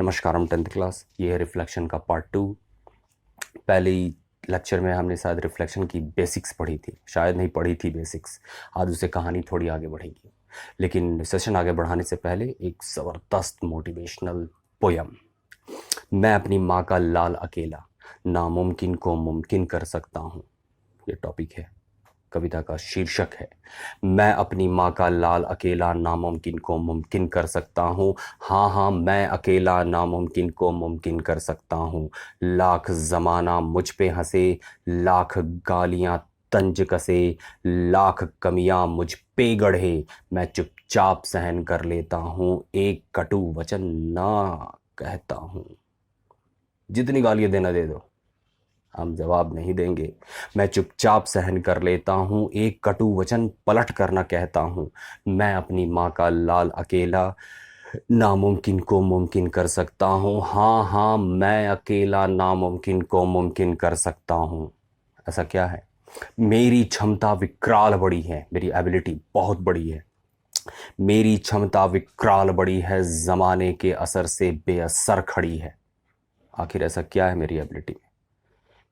नमस्कार, हम 10th class. ये है रिफ्लेक्शन का पार्ट 2। पहले ही लेक्चर में हमने शायद रिफ्लेक्शन की बेसिक्स पढ़ी थी, शायद नहीं पढ़ी थी बेसिक्स। आज उससे कहानी थोड़ी आगे बढ़ेगी, लेकिन सेशन आगे बढ़ाने से पहले एक ज़बरदस्त मोटिवेशनल पोयम। मैं अपनी माँ का लाल अकेला, नामुमकिन को मुमकिन कर सकता हूँ। ये टॉपिक है, कविता का शीर्षक है। मैं अपनी माँ का लाल अकेला, नामुमकिन को मुमकिन कर सकता हूँ। हाँ हाँ, मैं अकेला नामुमकिन को मुमकिन कर सकता हूँ। लाख ज़माना मुझ पे हंसे, लाख गालियाँ तंज कसे, लाख कमियां मुझ पे गढ़े, मैं चुपचाप सहन कर लेता हूँ, एक कटु वचन ना कहता हूँ। जितनी गालियाँ देना दे दो, हम जवाब नहीं देंगे। मैं चुपचाप सहन कर लेता हूँ, एक कटु वचन पलट कर न कहता हूँ। मैं अपनी माँ का लाल अकेला, नामुमकिन को मुमकिन कर सकता हूँ। हाँ हाँ, मैं अकेला नामुमकिन को मुमकिन कर सकता हूँ। ऐसा क्या है? मेरी क्षमता विकराल बड़ी है, मेरी एबिलिटी बहुत बड़ी है। मेरी क्षमता विकराल बड़ी है, जमाने के असर से बेअसर खड़ी है। आखिर ऐसा क्या है मेरी एबिलिटी में?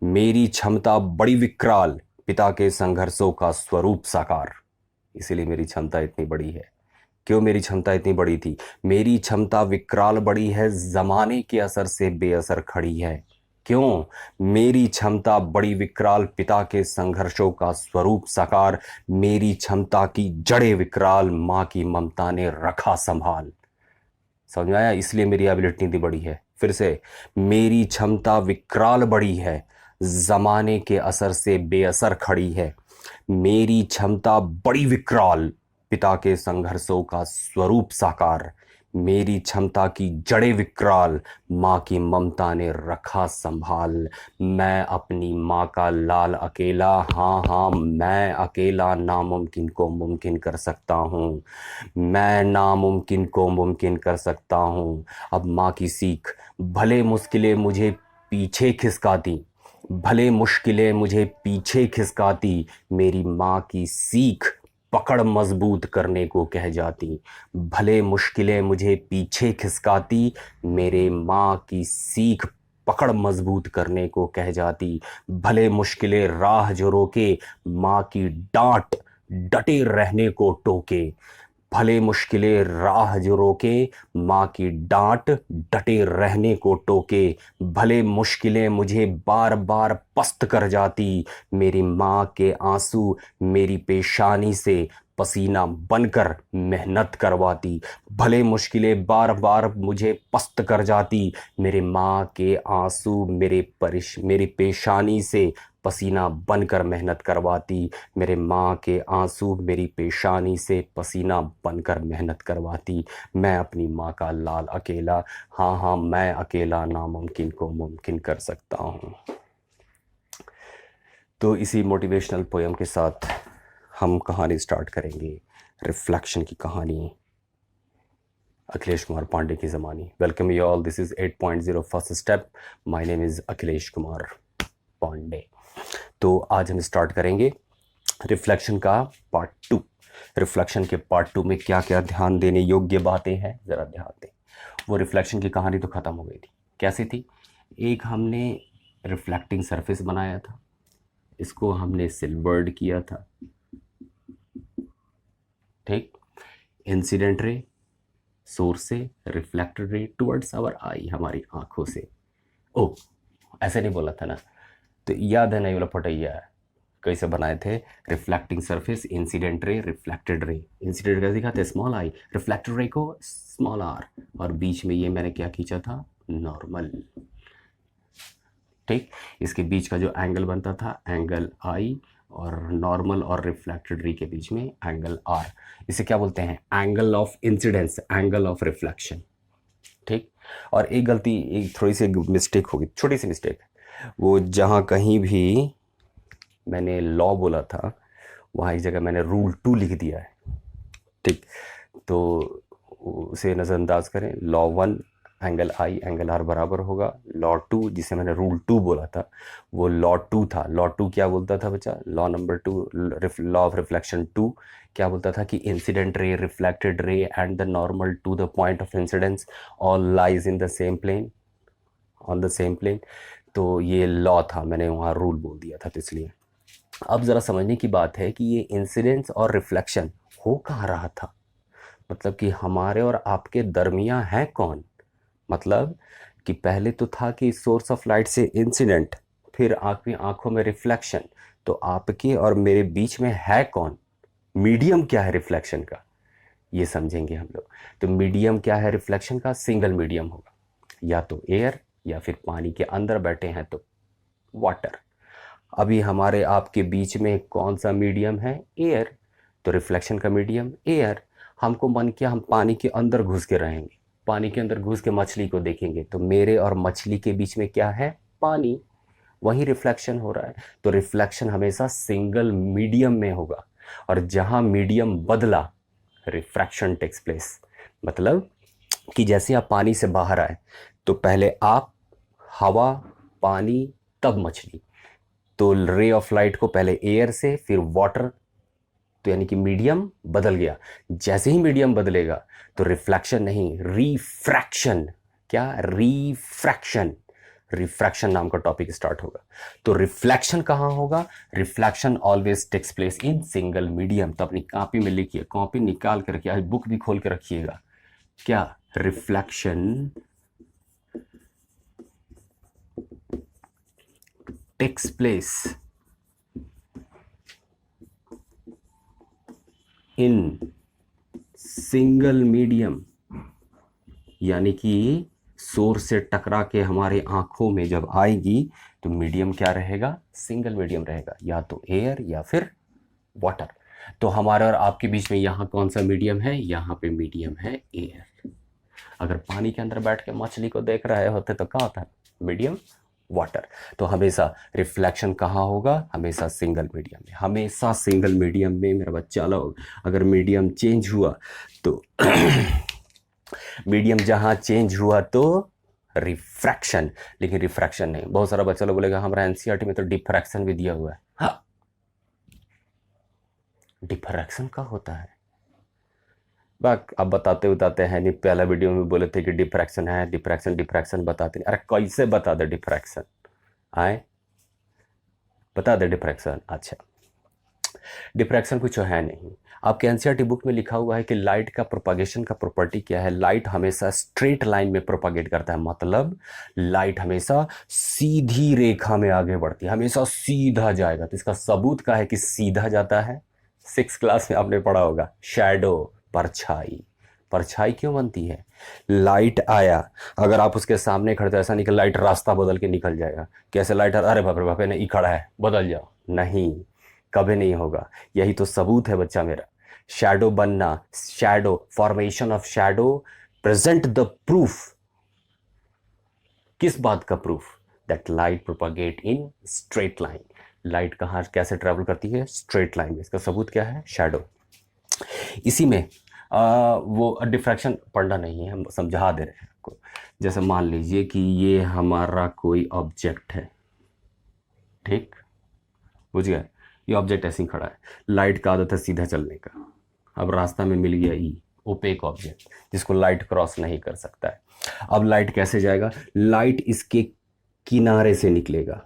मेरी क्षमता बड़ी विकराल, पिता के संघर्षों का स्वरूप साकार। इसीलिए मेरी क्षमता इतनी बड़ी है। क्यों मेरी क्षमता इतनी बड़ी थी? मेरी क्षमता विकराल बड़ी है, जमाने के असर से बेअसर खड़ी है। क्यों? मेरी क्षमता बड़ी विकराल, पिता के संघर्षों का स्वरूप साकार। मेरी क्षमता की जड़ें विकराल, माँ की ममता ने रखा संभाल। समझ में आया? इसलिए मेरी एबिलिटी इतनी बड़ी है। फिर से, मेरी क्षमता विकराल बड़ी है, जमाने के असर से बेअसर खड़ी है। मेरी क्षमता बड़ी विकराल, पिता के संघर्षों का स्वरूप साकार। मेरी क्षमता की जड़ें विकराल, माँ की ममता ने रखा संभाल। मैं अपनी माँ का लाल अकेला, हाँ हाँ, मैं अकेला नामुमकिन को मुमकिन कर सकता हूँ। मैं नामुमकिन को मुमकिन कर सकता हूँ। अब माँ की सीख, भले मुश्किलें मुझे पीछे खिसकाती, भले मुश्किलें मुझे पीछे खिसकाती, मेरी माँ की सीख पकड़ मजबूत करने को कह जाती। भले मुश्किलें मुझे पीछे खिसकाती, मेरे माँ की सीख पकड़ मजबूत करने को कह जाती। भले मुश्किलें राह जो रोके, माँ की डांट डटे रहने को टोके। भले मुश्किलें राह जो रोके, माँ की डांट डटे रहने को टोके। भले मुश्किलें मुझे बार बार पस्त कर जाती, मेरी माँ के आंसू मेरी पेशानी से पसीना बनकर मेहनत करवाती। भले मुश्किलें बार बार मुझे पस्त कर जाती, मेरे माँ के आंसू मेरी पेशानी से पसीना बनकर मेहनत करवाती। मेरे माँ के आंसू मेरी पेशानी से पसीना बनकर मेहनत करवाती। मैं अपनी माँ का लाल अकेला, हाँ हाँ, मैं अकेला नामुमकिन को मुमकिन कर सकता हूँ। तो इसी मोटिवेशनल पोयम के साथ हम कहानी स्टार्ट करेंगे, रिफ्लेक्शन की कहानी, अखिलेश कुमार पांडे की ज़मानी। Welcome you all, this is 8.0 first step. My name is Akhilesh Kumar Pandey. तो आज हम स्टार्ट करेंगे रिफ्लेक्शन का पार्ट 2। रिफ्लेक्शन के पार्ट 2 में क्या क्या ध्यान देने योग्य बातें हैं, ज़रा ध्यान दें। वो रिफ्लेक्शन की कहानी तो ख़त्म हो गई थी। कैसी थी? एक हमने रिफ्लेक्टिंग सरफेस बनाया था, इसको हमने सिल्वर्ड किया था, ठीक। इंसिडेंट रे सोर्स से, रिफ्लेक्टेड रे टुवर्ड्स आवर आई, हमारी आंखों से। ओ, ऐसे नहीं बोला था ना? तो याद है? नहीं बोला फटैया है। कैसे बनाए थे? Reflecting surface, incident ray, reflected रे। इंसिडेंट कैसे दिखाते? स्मॉल आई, रिफ्लेक्टेड रे को स्मॉल आर, और बीच में ये मैंने क्या खींचा था? नॉर्मल, ठीक। इसके बीच का जो एंगल बनता था, एंगल आई, और नॉर्मल और रिफ्लेक्टेड रे के बीच में एंगल आर। इसे क्या बोलते हैं? Angle of incidence, angle of reflection, ठीक। और एक गलती, एक थोड़ी सी मिस्टेक होगी, छोटी सी मिस्टेक। वो जहाँ कहीं भी मैंने लॉ बोला था, वहाँ एक जगह मैंने रूल 2 लिख दिया है, ठीक। तो उसे नज़रअंदाज करें। Law 1 angle i angle r बराबर होगा लॉ टू, जिसे मैंने रूल टू बोला था वो लॉ टू था। लॉ टू क्या बोलता था बच्चा? Law number two, law of reflection two क्या बोलता था कि incident ray, reflected ray and the normal to the point of incidence all lies in the same plane, on the same plane. तो ये लॉ था, मैंने वहाँ रूल बोल दिया था, तो इसलिए अब ज़रा समझने की बात है कि ये इंसिडेंस और रिफ्लेक्शन हो कहाँ रहा था। मतलब कि हमारे और आपके दरमियान है कौन? मतलब कि पहले तो था कि सोर्स ऑफ लाइट से इंसिडेंट, फिर आपकी आंखों में रिफ्लेक्शन, तो आपके और मेरे बीच में है कौन? मीडियम क्या है रिफ्लेक्शन का, ये समझेंगे हम लोग। तो मीडियम क्या है रिफ्लेक्शन का? सिंगल मीडियम होगा, या तो एयर या फिर पानी के अंदर बैठे हैं तो वाटर। अभी हमारे आपके बीच में कौन सा मीडियम है? एयर। तो रिफ्लेक्शन का मीडियम एयर। हमको मन किया हम पानी के अंदर घुस के रहेंगे, पानी के अंदर घुस के मछली को देखेंगे, तो मेरे और मछली के बीच में क्या है? पानी। वही रिफ्लेक्शन हो रहा है। तो रिफ्लेक्शन हमेशा सिंगल मीडियम में होगा, और जहां मीडियम बदला रिफ्रैक्शन टेक्स प्लेस। मतलब कि जैसे आप पानी से बाहर आए तो पहले आप, हवा, पानी, तब मछली। तो रे ऑफ लाइट को पहले एयर से फिर वाटर, तो यानी कि मीडियम बदल गया। जैसे ही मीडियम बदलेगा तो रिफ्लेक्शन नहीं, रिफ्रैक्शन। क्या? रिफ्रैक्शन। रिफ्रैक्शन नाम का टॉपिक स्टार्ट होगा। तो रिफ्लेक्शन कहां होगा? Reflection always takes place in single medium. तो अपनी कॉपी में लिखिए, कॉपी निकाल कर रखिए, बुक भी खोल के रखिएगा। क्या? Reflection takes place in single medium, यानी कि सोर्स से टकरा के हमारे आंखों में जब आएगी तो मीडियम क्या रहेगा? सिंगल मीडियम रहेगा, या तो एयर या फिर वाटर। तो हमारे और आपके बीच में यहाँ कौन सा मीडियम है? यहाँ पे मीडियम है एयर। अगर पानी के अंदर बैठ के मछली को देख रहे होते तो क्या होता है? Medium water. तो हमेशा रिफ्लेक्शन कहाँ होगा? हमेशा सिंगल मीडियम में, हमेशा सिंगल मीडियम में मेरा बच्चा लोग। अगर मीडियम चेंज हुआ तो मीडियम जहां चेंज हुआ तो रिफ्रैक्शन, लेकिन रिफ्रैक्शन नहीं। बहुत सारा बच्चा लोग बोलेगा हमारा एनसीईआरटी में तो डिफ्रैक्शन भी दिया हुआ है। हाँ, डिफ्रैक्शन का होता है बाक। अब बताते बताते हैं नहीं, पहला वीडियो में बोले थे कि डिफ्रैक्शन है, डिफ्रैक्शन डिफ्रैक्शन बताते नहीं। अरे कैसे बता दे डिफ्रैक्शन? आए बता दे डिफ्रैक्शन। अच्छा, डिफ्रैक्शन कुछ है नहीं। आपके एनसीईआरटी बुक में लिखा हुआ है कि लाइट का प्रोपागेशन का प्रॉपर्टी क्या है? लाइट हमेशा स्ट्रेट लाइन में प्रोपागेट करता है। मतलब लाइट हमेशा सीधी रेखा में आगे बढ़ती है, हमेशा सीधा जाएगा। तो इसका सबूत क्या है कि सीधा जाता है? 6 क्लास में आपने पढ़ा होगा, शैडो, परछाई। परछाई क्यों बनती है? लाइट आया, अगर आप उसके सामने खड़े तो ऐसा नहीं कि लाइट रास्ता बदल के निकल जाएगा। कैसे लाइट, अरे बाप रे बाप ने खड़ा है बदल जाओ, नहीं, कभी नहीं होगा। यही तो सबूत है बच्चा मेरा। शैडो बनना, shadow formation of shadow present the proof. किस बात का proof? That light propagate in straight line. Light कहाँ कैसे ट्रेवल करती है? स्ट्रेट लाइन में। इसका सबूत क्या है? शैडो। इसी में वो डिफ्रैक्शन पढ़ना नहीं है, हम समझा दे रहे हैं आपको। जैसे मान लीजिए कि ये हमारा कोई ऑब्जेक्ट है, ठीक, बुझ गया? ये ऑब्जेक्ट ऐसे ही खड़ा है। लाइट का आदत है सीधा चलने का। अब रास्ता में मिल गया ई, ओपेक ऑब्जेक्ट जिसको लाइट क्रॉस नहीं कर सकता है। अब लाइट कैसे जाएगा? लाइट इसके किनारे से निकलेगा,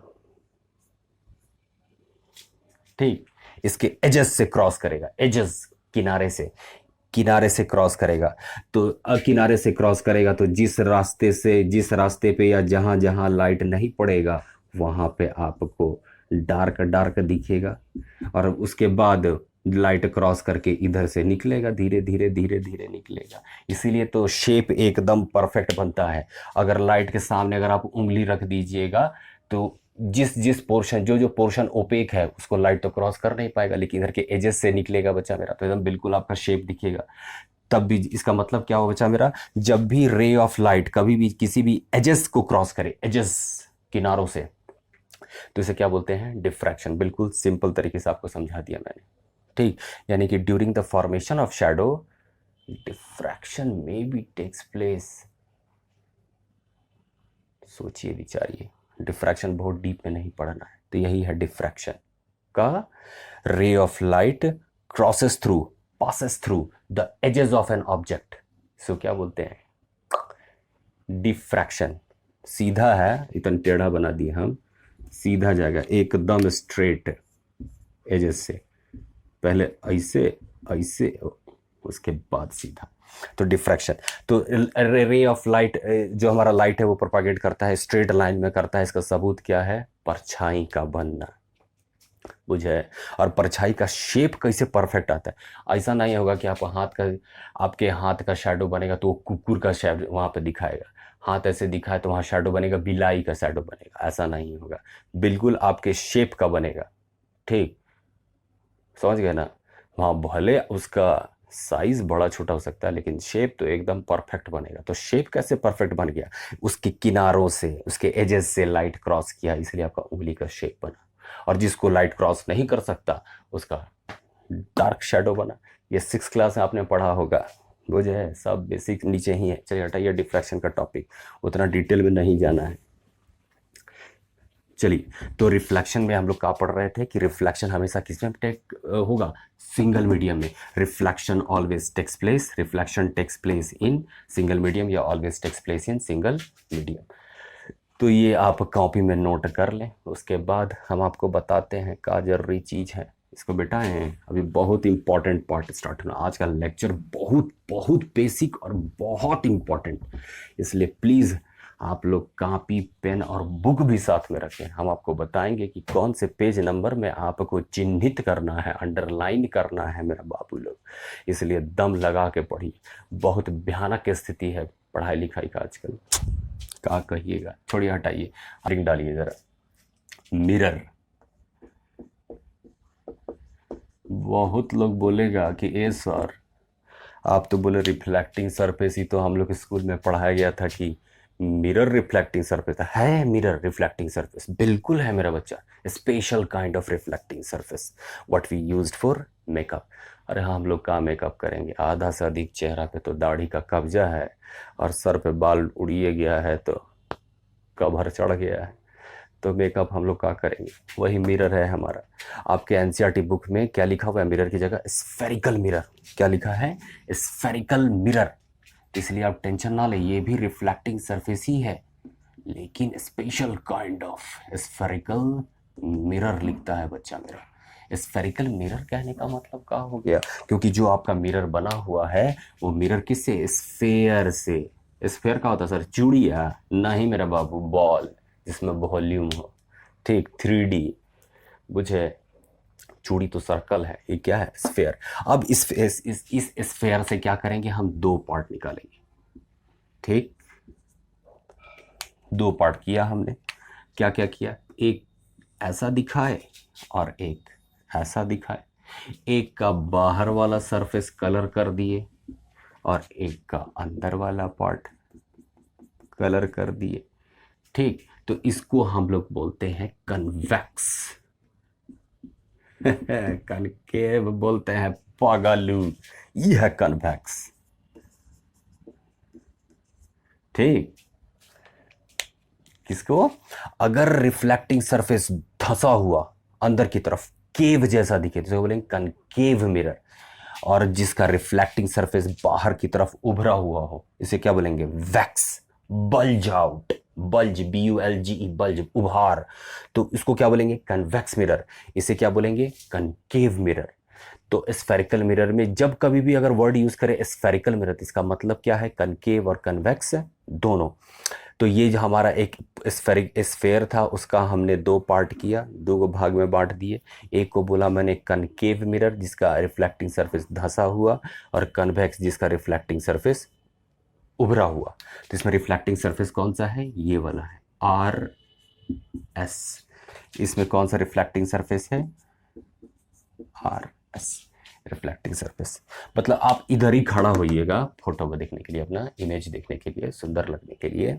ठीक, इसके एजेस से क्रॉस करेगा, एजेस, किनारे से, किनारे से क्रॉस करेगा। तो किनारे से क्रॉस करेगा तो जिस रास्ते से, जिस रास्ते पे या जहां जहां लाइट नहीं पड़ेगा वहां पे आपको डार्क डार्क दिखेगा, और उसके बाद लाइट क्रॉस करके इधर से निकलेगा, धीरे धीरे धीरे धीरे निकलेगा। इसीलिए तो शेप एकदम परफेक्ट बनता है। अगर लाइट के सामने अगर आप उंगली रख दीजिएगा तो जिस जिस पोर्शन, जो जो पोर्शन ओपेक है उसको लाइट तो क्रॉस कर नहीं पाएगा, लेकिन इधर के एजेस से निकलेगा बच्चा मेरा, तो एकदम बिल्कुल आपका शेप दिखेगा। तब भी इसका मतलब क्या हो बच्चा मेरा? जब भी रे ऑफ लाइट कभी भी किसी भी एजेस को क्रॉस करे, एजेस, किनारों से, तो इसे क्या बोलते हैं? डिफ्रैक्शन। बिल्कुल सिंपल तरीके से आपको समझा दिया मैंने, ठीक। यानी कि during the formation of shadow diffraction may be takes place सोचिए विचारिए, डिफ्रैक्शन बहुत डीप में नहीं पढ़ना है, तो यही है डिफ्रैक्शन का। Ray of light crosses through, passes through the edges of an object, so क्या बोलते हैं, डिफ्रैक्शन। सीधा है, इतना टेढ़ा बना दिया हम, सीधा जाएगा एकदम स्ट्रेट एजेस से, पहले ऐसे ऐसे, उसके बाद सीधा, तो डिफ्रैक्शन। तो रे ऑफ लाइट, जो हमारा लाइट है वो प्रोपागेट करता है स्ट्रेट लाइन में करता है, इसका सबूत क्या है, परछाई का बनना, बुझे। और परछाई का शेप कैसे परफेक्ट आता है, ऐसा नहीं होगा कि आपके हाथ का शैडो बनेगा तो वो कुकुर का शेप वहाँ पे दिखाएगा, हाथ ऐसे दिखाए तो वहाँ शैडो बनेगा बिलाई का शैडो बनेगा, ऐसा नहीं होगा, बिल्कुल आपके शेप का बनेगा, ठीक, समझ गए ना। वहाँ भले उसका साइज बड़ा छोटा हो सकता है लेकिन शेप तो एकदम परफेक्ट बनेगा। तो शेप कैसे परफेक्ट बन गया, उसके किनारों से, उसके एजेस से लाइट क्रॉस किया, इसलिए आपका उंगली का शेप बना। और जिसको लाइट क्रॉस नहीं कर सकता उसका डार्क शेडो बना। ये 6 क्लास में आपने पढ़ा होगा, बुझे, सब बेसिक नीचे ही है। चलिए हटाइए डिफ्रैक्शन का टॉपिक, उतना डिटेल में नहीं जाना है। चलिए, तो रिफ्लेक्शन में हम लोग क्या पढ़ रहे थे कि रिफ्लेक्शन हमेशा किस में टेक होगा, सिंगल मीडियम में। Reflection always takes place, reflection takes place in single medium या always takes place in single medium. तो ये आप कॉपी में नोट कर लें। उसके बाद हम आपको बताते हैं क्या जरूरी चीज़ है, इसको बिठाएं। अभी बहुत इंपॉर्टेंट पार्ट स्टार्ट होना, आज का लेक्चर बहुत बहुत बेसिक और बहुत इंपॉर्टेंट, इसलिए प्लीज़ आप लोग कॉपी पेन और बुक भी साथ में रखें। हम आपको बताएंगे कि कौन से पेज नंबर में आपको चिन्हित करना है, अंडरलाइन करना है मेरा बाबू लोग, इसलिए दम लगा के पढ़िए। बहुत भयानक स्थिति है पढ़ाई लिखाई का आजकल, क्या कहिएगा। छोड़िए हटाइए, रिंग डालिए जरा। मिरर, बहुत लोग बोलेगा कि ए सर आप तो बोले रिफ्लेक्टिंग सरफेस, ही तो हम लोग स्कूल में पढ़ाया गया था कि मिरर रिफ्लेक्टिंग सरफेस है। मिरर रिफ्लेक्टिंग सरफेस बिल्कुल है मेरा बच्चा, special kind of reflecting surface what we used for makeup. अरे हाँ, हम लोग कहाँ मेकअप करेंगे, आधा से अधिक चेहरा पे तो दाढ़ी का कब्जा है और सर पे बाल उड़िए गया है तो कवर चढ़ गया है, तो मेकअप हम लोग क्या करेंगे। वही मिरर है हमारा। आपके एनसीईआरटी बुक में क्या लिखा हुआ है, मिरर की जगह स्फेरिकल मिरर, क्या लिखा है, स्फेरिकल मिरर। इसलिए आप टेंशन ना ले, ये भी रिफ्लेक्टिंग सरफेस ही है लेकिन special kind of spherical mirror लिखता है बच्चा मेरा। स्फेरिकल मिरर कहने का मतलब क्या हो गया, क्योंकि जो आपका मिरर बना हुआ है वो मिरर किससे, स्फेयर से। स्फेयर का होता है सर चूड़िया, नहीं मेरा बाबू, बॉल जिसमें वॉल्यूम हो, ठीक, 3D, बुझे। चूड़ी तो सर्कल है, ये क्या है, स्फेयर। अब इस स्फेयर से क्या करेंगे, हम दो पार्ट निकालेंगे, ठीक, दो पार्ट किया हमने। क्या क्या किया, एक ऐसा दिखाए और एक ऐसा दिखाए। एक का बाहर वाला सरफेस कलर कर दिए और एक का अंदर वाला पार्ट कलर कर दिए, ठीक। तो इसको हम लोग बोलते हैं कन्वेक्स। कनकेव बोलते हैं पागलू, ये है कन्वेक्स, ठीक। किसको, अगर रिफ्लेक्टिंग सरफेस धंसा हुआ अंदर की तरफ, केव जैसा दिखे तो बोलेंगे कनकेव मिरर। और जिसका रिफ्लेक्टिंग सरफेस बाहर की तरफ उभरा हुआ हो, इसे क्या बोलेंगे, wax, bulge out, bulge, BULGE, bulge, उभार, तो इसको क्या बोलेंगे, कन्वेक्स मिरर। इसे क्या बोलेंगे, कनकेव मिरर। तो स्फेरिकल मिरर में जब कभी भी अगर वर्ड यूज करें स्फेरिकल मिरर, इसका मतलब क्या है, कनकेव और कन्वेक्स दोनों। तो ये जो हमारा एक स्फेयर था उसका हमने दो पार्ट किया, दो भाग में बांट दिए। एक को बोला मैंने कनकेव मिरर जिसका रिफ्लेक्टिंग सरफेस धंसा हुआ, और कन्वेक्स जिसका रिफ्लेक्टिंग सरफेस उभरा हुआ। तो इसमें रिफ्लेक्टिंग सरफेस कौन सा है, ये वाला है, RS। इसमें कौन सा रिफ्लेक्टिंग सरफेस है, RS रिफ्लेक्टिंग सरफेस। मतलब आप इधर ही खड़ा होइएगा फोटो में देखने के लिए, अपना इमेज देखने के लिए, सुंदर लगने के लिए,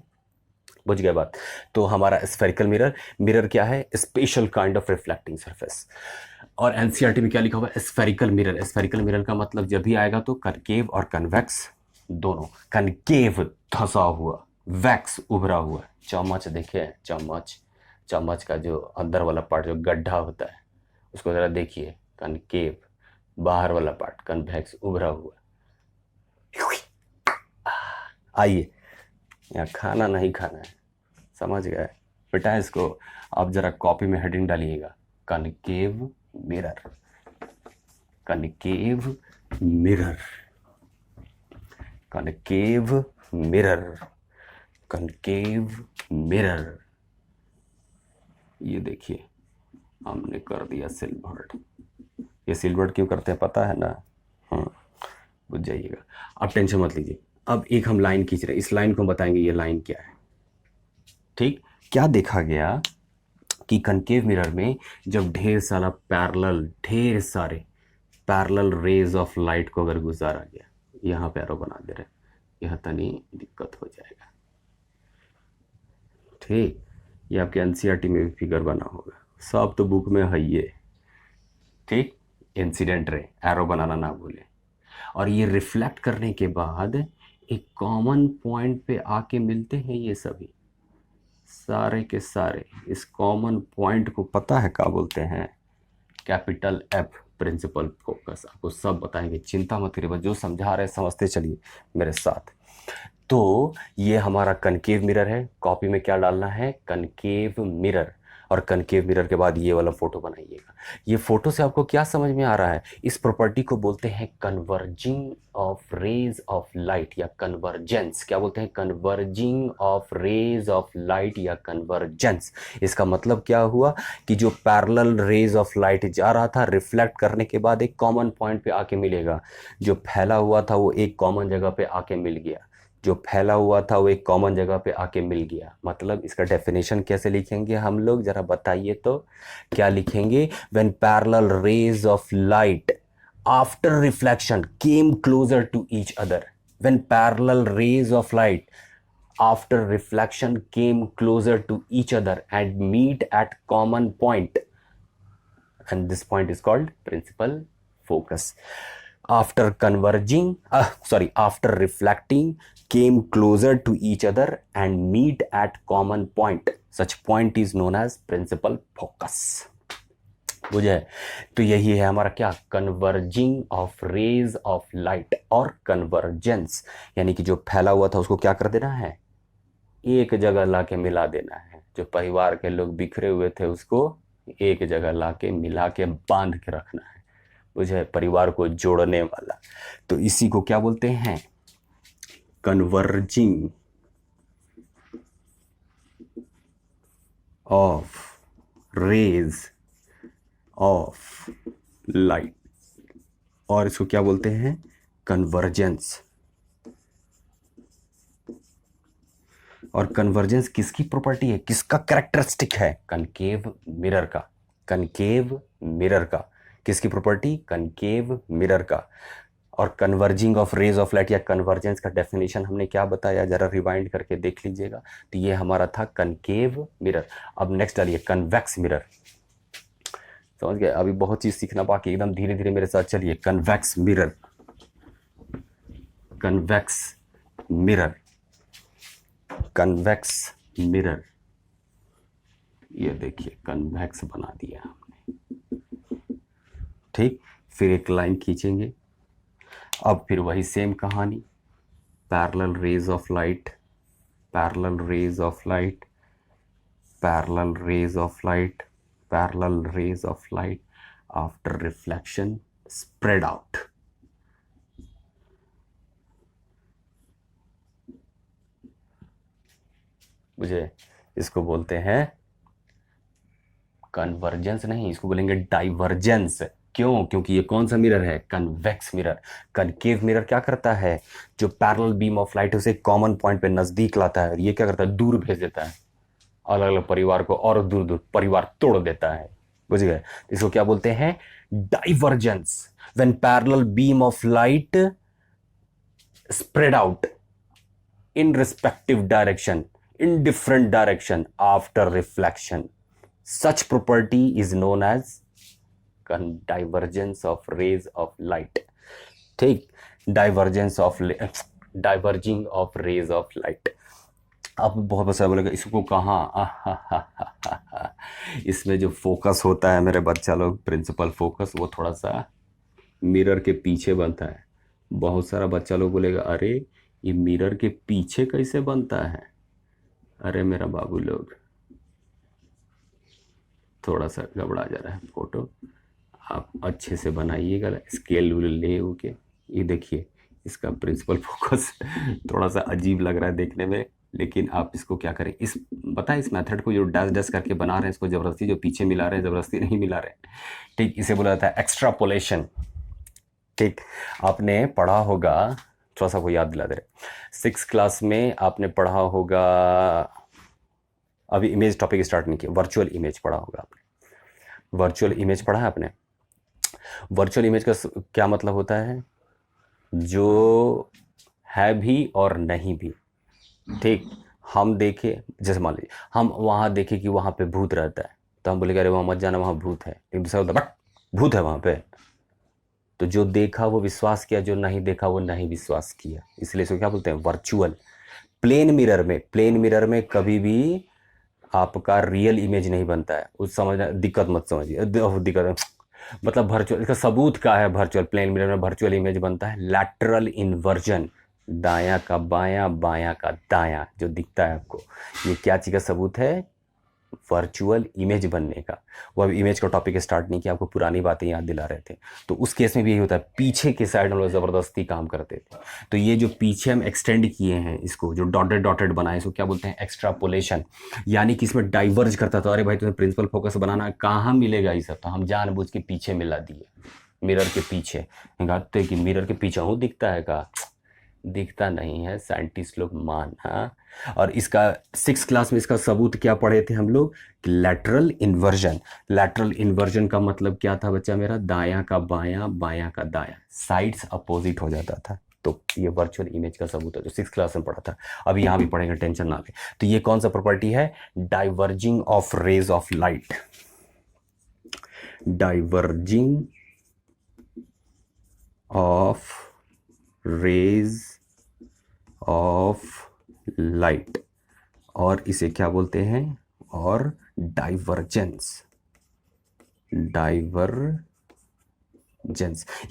बुझ गए बात। तो हमारा स्फेरिकल मिरर, मिरर क्या है, special kind of reflecting surface. और एनसीईआरटी में क्या लिखा हुआ है, स्फेरिकल मिरर। स्फेरिकल मिरर का मतलब जब भी आएगा तो कनकेव और कन्वेक्स दोनों। कनकेव धंसा हुआ, वैक्स उभरा हुआ है। चम्मच देखे हैं, चम्मच, चम्मच का जो अंदर वाला पार्ट जो गड्ढा होता है उसको ज़रा देखिए, कनकेव, बाहर वाला पार्ट कन्वेक्स उभरा हुआ। आइए, यहाँ खाना नहीं खाना है, समझ गए बेटा। इसको आप ज़रा कॉपी में हेडिंग डालिएगा, concave mirror, concave mirror, concave mirror, concave mirror. ये देखिए हमने कर दिया सिल्वर्ड। ये सिल्वर्ड क्यों करते हैं पता है ना? हाँ, बुझ जाइएगा, अब टेंशन मत लीजिए। अब एक हम लाइन खींच रहे हैं, इस लाइन को बताएंगे ये लाइन क्या है। ठीक, क्या देखा गया कि कनकेव मिरर में जब ढेर सारे पैरेलल रेज ऑफ लाइट को अगर गुजारा गया, यहाँ पे एरो बना दे रहे, यह तनी दिक्कत हो जाएगा। ठीक, ये आपके एनसीईआरटी में भी फिगर बना होगा, सब तो बुक में है ये। ठीक, इंसिडेंट रे, एरो बनाना ना भूले। और ये रिफ्लेक्ट करने के बाद एक कॉमन पॉइंट पे आके मिलते हैं, ये सभी सारे के सारे इस कॉमन पॉइंट को पता है क्या बोलते हैं? Capital F, principal focus. आपको सब बताएंगे, चिंता मत करिए, बस जो समझा रहे समझते चलिए मेरे साथ। तो ये हमारा कनकेव मिरर है, कॉपी में क्या डालना है? Concave mirror. और कनकेव मिरर के बाद ये वाला फोटो बनाइएगा। ये फोटो से आपको क्या समझ में आ रहा है? इस प्रॉपर्टी को बोलते हैं converging of rays of light या कन्वर्जेंस। क्या बोलते हैं? Converging of rays of light या कन्वर्जेंस। इसका मतलब क्या हुआ कि जो पैरेलल रेज ऑफ लाइट जा रहा था, रिफ्लेक्ट करने के बाद एक कॉमन पॉइंट पे आके मिलेगा। जो फैला हुआ था वो एक कॉमन जगह पे आके मिल गया, जो फैला हुआ था वो एक कॉमन जगह पे आके मिल गया। मतलब इसका डेफिनेशन कैसे लिखेंगे हम लोग, जरा बताइए तो। क्या लिखेंगे? When parallel rays of light after reflection came closer to each other, when parallel rays of light after reflection came closer to each other and meet at common point, and this point is called principal focus. After reflecting came closer to each other and meet at common point, such point is known as principal focus. बुझे? तो यही है हमारा क्या? Converging of rays of light और convergence, यानी कि जो फैला हुआ था उसको क्या कर देना है? एक जगह लाके मिला देना है। जो परिवार के लोग बिखरे हुए थे उसको एक जगह लाके मिला के बांध के रखना है, बुझे? परिवार को जोड़ने वाला। तो इसी को क्या बोलते हैं? Converging of rays of light, और इसको क्या बोलते हैं? कन्वर्जेंस। और कन्वर्जेंस किसकी प्रॉपर्टी है, किसका कैरेक्टरिस्टिक है? कनकेव मिरर का। कनकेव मिरर का किसकी प्रॉपर्टी? कनकेव मिरर का। और converging of rays of light या कन्वर्जेंस का डेफिनेशन हमने क्या बताया, जरा रिवाइंड करके देख लीजिएगा। तो ये हमारा था कनकेव मिरर। अब नेक्स्ट डालिए कन्वेक्स मिरर। समझ गए? अभी बहुत चीज सीखना बाकी, एकदम धीरे धीरे मेरे साथ चलिए। Convex mirror, convex mirror, convex mirror. ये देखिए कन्वेक्स बना दिया हमने। ठीक, फिर एक लाइन खींचेंगे। अब फिर वही सेम कहानी, parallel rays of light, parallel rays of light, parallel rays of light, parallel rays of light after reflection spread out. मुझे इसको बोलते हैं कन्वर्जेंस नहीं, इसको बोलेंगे डाइवर्जेंस। क्यों? क्योंकि ये कौन सा मिरर है? Convex mirror. कनकेव मिरर क्या करता है? जो पैरेलल बीम ऑफ लाइट है उसे कॉमन पॉइंट पे नजदीक लाता है, और ये क्या करता है? दूर भेज देता है, अलग अलग परिवार को और दूर दूर परिवार तोड़ देता है। बुझ गए? इसको क्या बोलते हैं? Divergence. When parallel beam of light spread out in respective direction, in different direction after reflection, such property is known as divergence of rays of light. ठीक, diverging of rays of light। अब बहुत बच्चा बोलेगा इसको कहाँ इसमें जो focus होता है मेरे बच्चा लोग, प्रिंसिपल फोकस, वो थोड़ा सा मिरर के पीछे बनता है। बहुत सारा बच्चा लोग बोलेगा अरे ये मिरर के पीछे कैसे बनता है। अरे मेरा बाबू लोग, थोड़ा सा गड़बड़ा जा रहा है फोटो, आप अच्छे से बनाइएगा, स्केल ले के। ये देखिए इसका प्रिंसिपल फोकस थोड़ा सा अजीब लग रहा है देखने में, लेकिन आप इसको क्या करें, इस पता है इस मेथड को जो डैश डैश करके बना रहे हैं इसको ज़बरदस्ती जो पीछे मिला रहे हैं, ज़बरदस्ती नहीं मिला रहे हैं, ठीक। इसे बोला जाता है एक्स्ट्रापोलेशन, ठीक। आपने पढ़ा होगा, थोड़ा सा को याद दिला दे रहे, 6th क्लास में आपने पढ़ा होगा, अभी इमेज टॉपिक स्टार्ट नहीं किया, वर्चुअल इमेज पढ़ा होगा आपने। वर्चुअल इमेज पढ़ा है आपने। वर्चुअल इमेज का क्या मतलब होता है, जो है भी और नहीं भी, ठीक। हम देखे, जैसे मान लीजिए हम वहाँ देखे कि वहाँ पे भूत रहता है, तो हम बोलेंगे अरे वहाँ मत जाना वहाँ भूत है, लेकिन दूसरा होता है बट भूत है वहाँ पे। तो जो देखा वो विश्वास किया, जो नहीं देखा वो नहीं विश्वास किया, इसलिए इसको क्या बोलते हैं, वर्चुअल। प्लेन मिरर में कभी भी आपका रियल इमेज नहीं बनता है, उस समझना दिक्कत मत समझिए, दिक्कत मतलब वर्चुअल, इसका सबूत क्या है, वर्चुअल प्लेन मिरर में वर्चुअल इमेज बनता है लैटरल इन्वर्जन, दायां का बायां, बायां का दायां जो दिखता है आपको, ये क्या चीज़ का सबूत है, वर्चुअल इमेज बनने का। वो अभी इमेज का टॉपिक स्टार्ट नहीं किया, आपको पुरानी बातें याद दिला रहे थे। तो उस केस में भी यही होता है, पीछे के साइड हम लोग ज़बरदस्ती काम करते थे। तो ये जो पीछे हम एक्सटेंड किए हैं इसको, जो डॉटेड डॉटेड बनाए, इसको क्या बोलते हैं, एक्स्ट्रापोलेशन। यानी कि इसमें डाइवर्ज करता था, अरे भाई तुम्हें प्रिंसिपल फोकस बनाना कहाँ मिलेगा ये सब, तो हम जानबूझ के पीछे मिला दिए, मिरर के पीछे। कहते कि मिरर के पीछे हूँ दिखता है का, दिखता नहीं है, साइंटिस्ट लोग मान, हाँ। और इसका 6th क्लास में इसका सबूत क्या पढ़े थे हम लोग, लैटरल इन्वर्जन। लैटरल इन्वर्जन का मतलब क्या था बच्चा मेरा, दायां का बायां, बायां का दायां, साइड्स अपोजिट हो जाता था। तो ये वर्चुअल इमेज का सबूत है जो 6th क्लास में पढ़ा था, अभी यहाँ भी पढ़ेंगे, टेंशन ना ले। तो ये कौन सा प्रॉपर्टी है, diverging of rays of light, diverging of rays of light, और इसे क्या बोलते हैं, और डाइवर्जेंस, डाइवर्जेंस।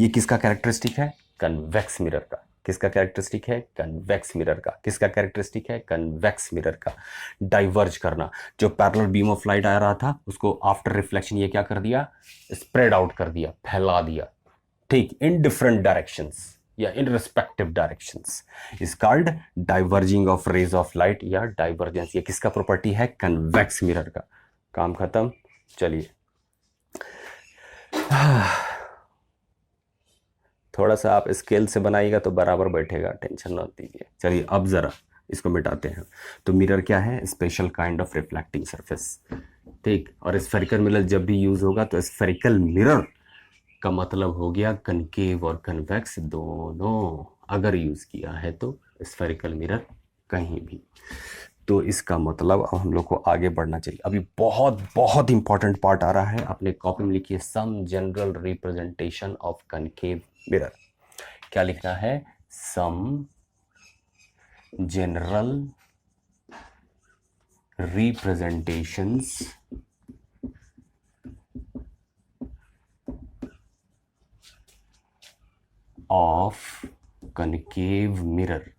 ये किसका कैरेक्टरिस्टिक है, कन्वेक्स मिरर का। किसका कैरेक्टरिस्टिक है, कन्वेक्स मिरर का। किसका कैरेक्टरिस्टिक है, कन्वेक्स मिरर का। डाइवर्ज करना, जो पैरेलल बीम ऑफ लाइट आ रहा था उसको आफ्टर रिफ्लेक्शन ये क्या कर दिया, स्प्रेड आउट कर दिया, फैला दिया, ठीक, इन डिफरेंट डायरेक्शंस या in respective directions, is called diverging of rays of light या डाइवर्जेंस। ये किसका प्रॉपर्टी है, कन्वेक्स मिरर का। काम खत्म, चलिए थोड़ा सा आप स्केल से बनाइएगा तो बराबर बैठेगा, टेंशन ना दीजिए। चलिए अब जरा इसको मिटाते हैं। तो मिरर क्या है, special kind of reflecting surface, ठीक। और स्फेरिकल मिरर जब भी यूज होगा तो स्फेरिकल मिरर का मतलब हो गया कनकेव और कन्वेक्स दोनों, अगर यूज किया है तो स्फेरिकल मिरर कहीं भी। तो इसका मतलब अब हम लोग को आगे बढ़ना चाहिए। अभी बहुत बहुत इंपॉर्टेंट पार्ट आ रहा है, अपने कॉपी में लिखिए, some general representation of concave mirror. क्या लिखना है, some general representations of concave mirror.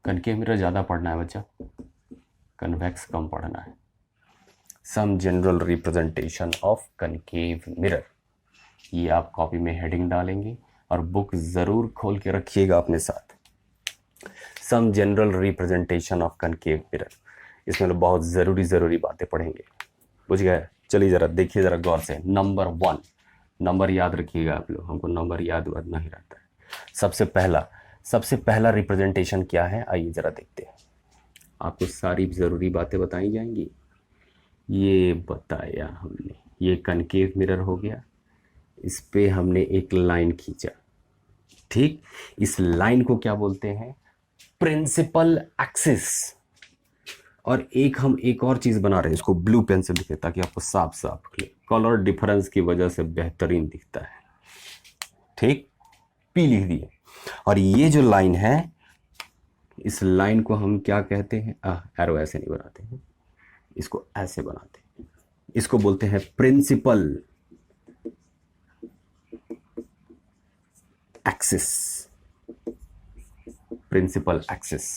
Concave mirror ज़्यादा पढ़ना है बच्चा, कन्वेक्स कम पढ़ना है। Some general representation of concave mirror, ये आप कॉपी में हेडिंग डालेंगे और बुक ज़रूर खोल के रखिएगा अपने साथ। Some general representation of concave mirror, इसमें लोग बहुत ज़रूरी बातें पढ़ेंगे, बुझ गए। चलिए ज़रा देखिए ज़रा गौर से। नंबर 1, नंबर याद रखिएगा आप लोग, हमको नंबर याद नहीं रहता है। सबसे पहला रिप्रेजेंटेशन क्या है, आइए ज़रा देखते हैं। आपको सारी ज़रूरी बातें बताई जाएंगी। ये बताया हमने, ये कनकेव मिरर हो गया, इस पे हमने एक लाइन खींचा, ठीक। इस लाइन को क्या बोलते हैं, प्रिंसिपल एक्सिस। और हम एक और चीज़ बना रहे हैं, इसको ब्लू पेन से लिखे ताकि आपको साफ साफ कलर डिफरेंस की वजह से बेहतरीन दिखता है, ठीक। पी लिख दिए। और ये जो लाइन है इस लाइन को हम क्या कहते हैं, एरो ऐसे नहीं बनाते हैं, इसको ऐसे बनाते हैं, इसको बोलते हैं प्रिंसिपल एक्सिस। प्रिंसिपल एक्सिस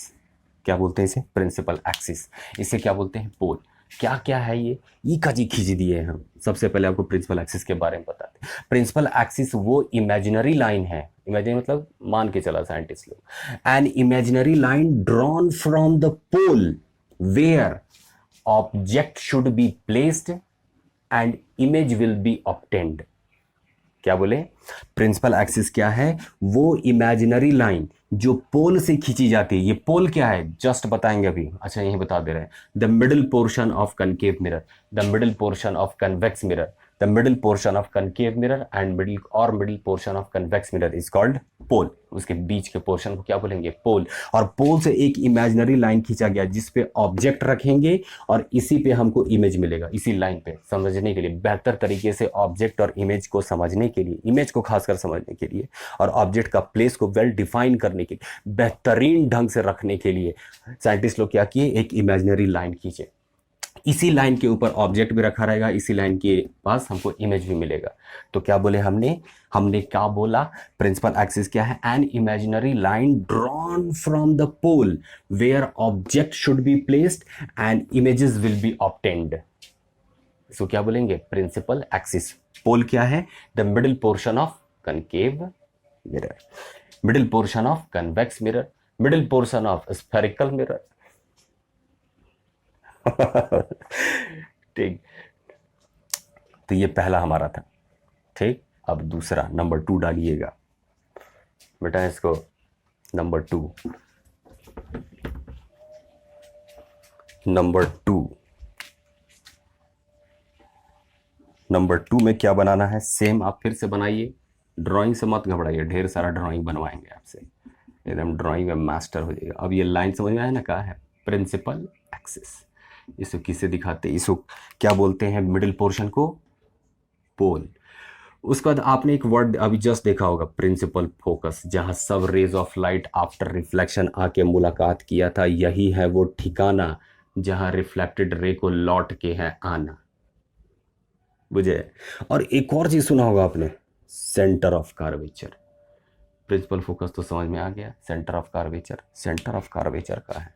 क्या बोलते हैं इसे, प्रिंसिपल एक्सिस। इसे क्या बोलते हैं, पोल। क्या क्या है ये, ई का जी खींच दिए हम। सबसे पहले आपको प्रिंसिपल एक्सिस के बारे में बताते हैं। प्रिंसिपल एक्सिस वो इमेजिनरी लाइन है, इमेजिनरी मतलब मान के चला साइंटिस्ट लोग, an imaginary line drawn from the pole where object should be placed and image will be obtained. क्या बोले, प्रिंसिपल एक्सिस क्या है, वो इमेजिनरी लाइन जो पोल से खींची जाती है। ये पोल क्या है जस्ट बताएंगे अभी, अच्छा यही बता दे रहे हैं। The middle portion of concave mirror, the middle portion of convex mirror, the middle portion of concave mirror and middle portion of convex mirror is called pole. उसके बीच के पोर्शन को क्या बोलेंगे, पोल। और पोल से एक इमेजिनरी लाइन खींचा गया जिस पे ऑब्जेक्ट रखेंगे और इसी पे हमको इमेज मिलेगा, इसी लाइन पे। समझने के लिए बेहतर तरीके से ऑब्जेक्ट और इमेज को समझने के लिए, इमेज को खासकर समझने के लिए और ऑब्जेक्ट का प्लेस को वेल डिफाइन करने के लिए, बेहतरीन ढंग से रखने के लिए साइंटिस्ट लोग क्या किए, एक इमेजिनरी लाइन खींचे। इसी लाइन के ऊपर ऑब्जेक्ट भी रखा रहेगा, इसी लाइन के पास हमको इमेज भी मिलेगा। तो क्या बोले हमने हमने क्या बोला, प्रिंसिपल एक्सिस क्या है, an imaginary line drawn from the pole where object should be placed and images will be obtained. इसको क्या बोलेंगे, प्रिंसिपल एक्सिस। पोल क्या है, the middle portion of concave mirror, middle portion of convex mirror, middle portion of spherical mirror. ठीक, तो ये पहला हमारा था। ठीक, अब दूसरा नंबर 2 डालिएगा बेटा, इसको नंबर 2, नंबर 2, नंबर 2 में क्या बनाना है, सेम आप फिर से बनाइए। ड्राइंग से मत घबराइए, ढेर सारा ड्राइंग बनवाएंगे आपसे, एकदम ड्राइंग में मास्टर हो जाएगा। अब ये लाइन समझ में आया ना, क्या है प्रिंसिपल एक्सिस। इसको किसे दिखाते हैं, इसको क्या बोलते हैं, मिडिल पोर्शन को पोल। उसके बाद आपने एक वर्ड अभी जस्ट देखा होगा, प्रिंसिपल फोकस, जहां सब rays of light after reflection आके मुलाकात किया था। यही है वो ठिकाना जहां रिफ्लेक्टेड रे को लौट के है आना, बुझे। और एक और चीज सुना होगा आपने, centre of curvature. Principal focus तो समझ में आ गया, centre of curvature, centre of curvature का है।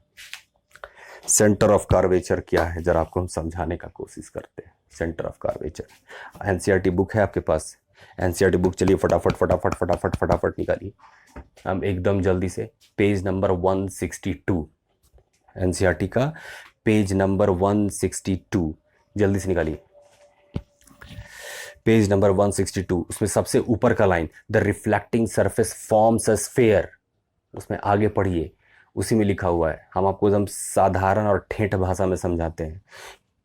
सेंटर ऑफ कार्वेचर क्या है, जरा आपको हम समझाने का कोशिश करते हैं। Centre of curvature NCERT book है आपके पास, एनसीईआरटी बुक चलिए फटाफट फटाफट फटाफट फटाफट निकालिए हम एकदम जल्दी से। पेज नंबर 162, एनसीईआरटी का पेज नंबर 162, जल्दी से निकालिए पेज नंबर 162। उसमें सबसे ऊपर का line, the reflecting surface forms a sphere, उसमें आगे पढ़िए, उसी में लिखा हुआ है। हम आपको एकदम साधारण और ठेठ भाषा में समझाते हैं।